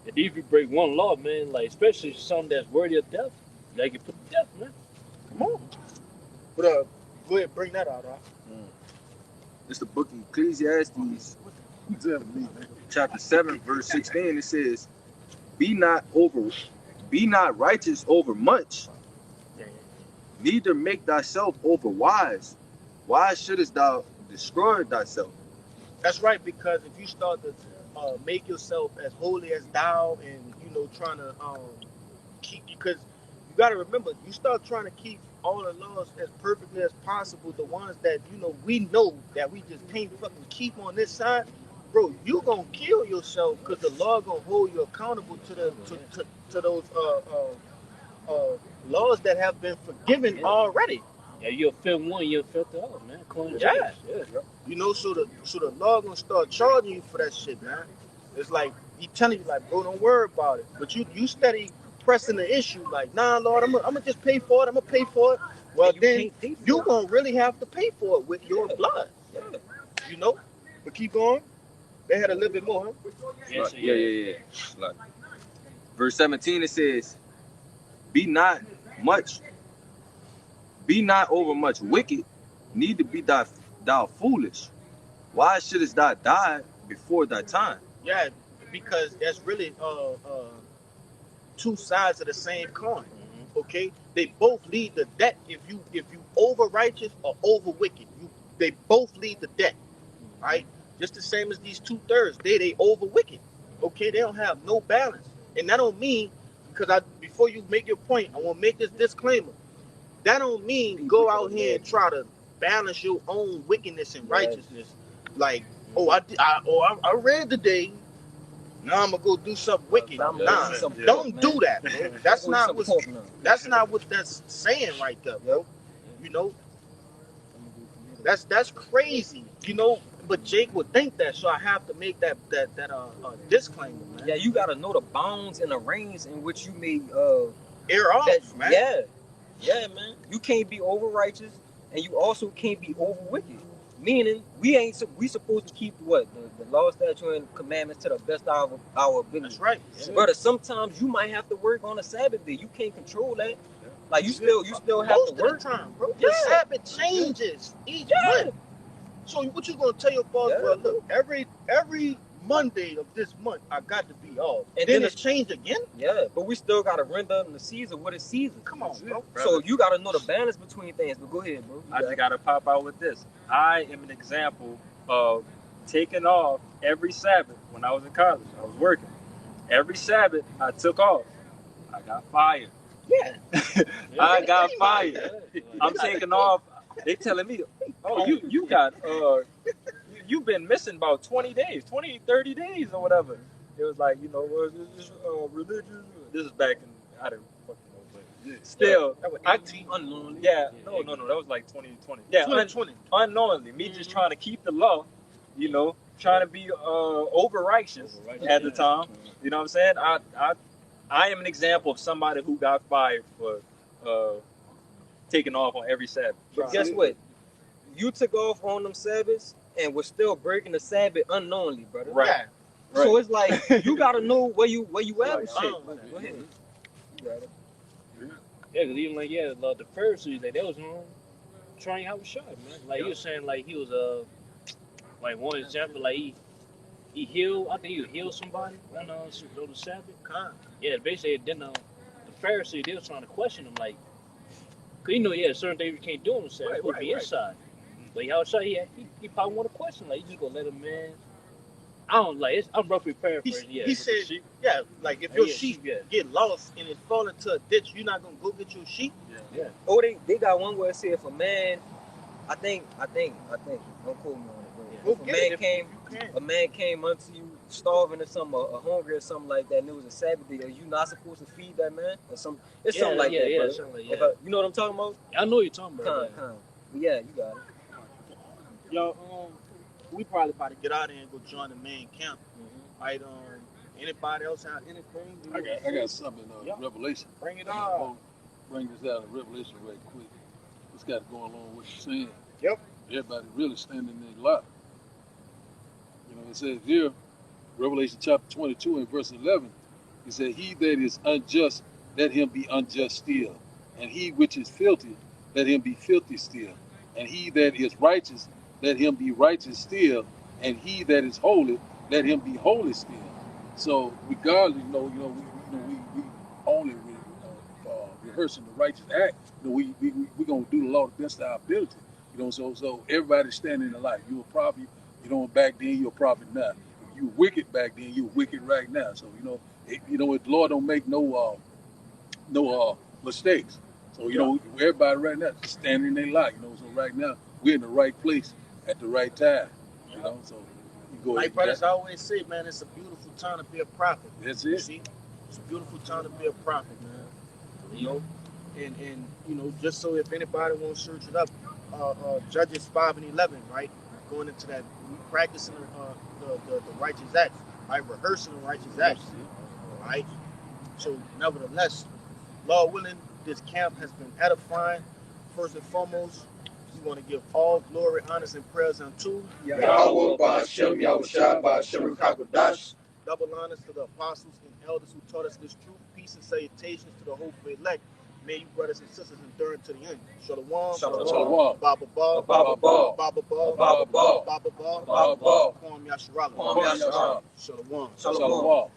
And if you break one law, man, like especially something that's worthy of death, like you put to death, man. Come on. But go ahead, bring that out. It's the book of Ecclesiastes Tell me, man. chapter 7, verse 16, it says, Be not righteous over much, neither make thyself over wise. Why shouldest thou destroy thyself? That's right, because if you start to make yourself as holy as thou, and trying to keep, because you got to remember, you start trying to keep all the laws as perfectly as possible, the ones that we know that we just can't fucking keep on this side, bro, you gonna kill yourself, because the law gonna hold you accountable to those laws that have been forgiven already. Yeah, you'll feel one, you'll feel the other, man. According to Yeah. James. So the law gonna start charging you for that shit, man. It's like he telling you, like, bro, don't worry about it. But you steady pressing the issue, like, nah, Lord, I'm gonna just pay for it. I'm gonna pay for it. Well, then you gonna really have to pay for it with your blood. Yeah. But keep going. They had a little bit more, huh? Yes, Yeah. Like, verse 17, it says, Be not over much wicked, neither be thou foolish. Why shouldest thou die before thy time? Yeah, because that's really two sides of the same coin. Okay, they both lead to debt. If you over righteous or over wicked, they both lead to debt. Right? Just the same as these 2/3. They over wicked. Okay, they don't have no balance, and that don't mean, because before you make your point, I want to make this disclaimer. That don't mean go out here and try to balance your own wickedness and righteousness. Like, I read today. Now I'm gonna go do something wicked. Nah, don't do that, bro. That's not what that's saying right there, bro. That's crazy. But Jake would think that, so I have to make that disclaimer, man. Yeah, you gotta know the bounds and the range in which you may air off, man. Yeah, man. You can't be over righteous, and you also can't be over wicked. Meaning, we supposed to keep what the law, statute, and commandments to the best of our ability. That's right, brother. Sometimes you might have to work on a Sabbath day. You can't control that. Like you still have most to work. Of the time, bro. The Sabbath changes each month. So what you gonna tell your boss? Well, look, every Monday of this month I got to be off, and then it's changed again. Yeah, but we still gotta render in the season what is season. Come on, bro. So you gotta know the balance between things. But go ahead, bro. I just gotta pop out with this. I am an example of taking off every Sabbath. When I was in college, I was working. Every Sabbath I took off. I got fired. Yeah. I got fired. I'm taking off. They telling me, oh, you got you've been missing about 20 days, 20, 30 days or whatever. It was like, this religion. This is back in, I didn't fucking know, but still, that was 18. unknowingly. Yeah, no, that was like 2020. Yeah, 2020. Unknowingly, me just trying to keep the law, trying to be over righteous at the time. You know what I'm saying? I am an example of somebody who got fired for taking off on every Sabbath. But guess what? You took off on them Sabbaths and was still breaking the Sabbath unknowingly, brother. Right. Yeah. So it's like you gotta know where you at and shit. Go ahead. You got it. Yeah, because even like the Pharisees, they was trying how to shot, man. Like he was saying, like he was like one example, like he healed. I think he healed somebody on the Sabbath. Yeah, basically then the Pharisees, they was trying to question him, like, cause certain things you can't do on the Sabbath. Right, be inside. But he outside, he probably want to question, like, you just gonna let him, man. I don't like it. I'm roughly paraphrasing. He said, like if your sheep get lost and it fall into a ditch, you're not gonna go get your sheep. Yeah. Oh, they got one where it said if a man, I think, don't quote me on it, but if a man came unto you starving or something, or hungry or something like that, and it was a Sabbath day, are you not supposed to feed that man? Or something like that. Something like You know what I'm talking about? I know what you're talking about. Yeah, you got it. Yo, we probably about to get out of here and go join the main camp. Right? Anybody else have anything? I got something in Revelation. Bring it on. Bring this out of Revelation right quick. It's got to go along with what you're saying. Yep. Everybody really standing in lot. It says here, Revelation chapter 22 and verse 11, it said, he that is unjust, let him be unjust still. And he which is filthy, let him be filthy still. And he that is righteous, let him be righteous still. and he that is holy, let him be holy still. So regardless, we only rehearsing the righteous act. We gonna do the law the best of our ability. So everybody standing in the light. You were prophet, back then you're a prophet now. If you were wicked back then, you're wicked right now. So the Lord don't make no mistakes. So everybody right now just standing in their light. So right now we're in the right place at the right time. So you go like brothers always say, man, it's a beautiful time to be a prophet. That's You it. see, it's a beautiful time to be a prophet, man. And just so if anybody wants to search it up, Judges 5:11, right? Going into that, we practicing the righteous acts, right? Rehearsing the righteous acts, right? So nevertheless, Lord willing, this camp has been edifying. First and foremost, we want to give all glory, honors, and prayers unto Yahweh, Ba'ashem, Yahushua, Ba'ashem, Kakodash. double honors to the apostles and elders who taught us this truth. Peace and salutations to the hopeful elect. May you brothers and sisters endure to the end. Shalom. Shalom. Baba Ba. Baba Ba. Baba Ba. Baba Ba. Baba Ba. Baba Ba. Kwam Yasharala. Kwam Yasharala. Shalom. Shalom.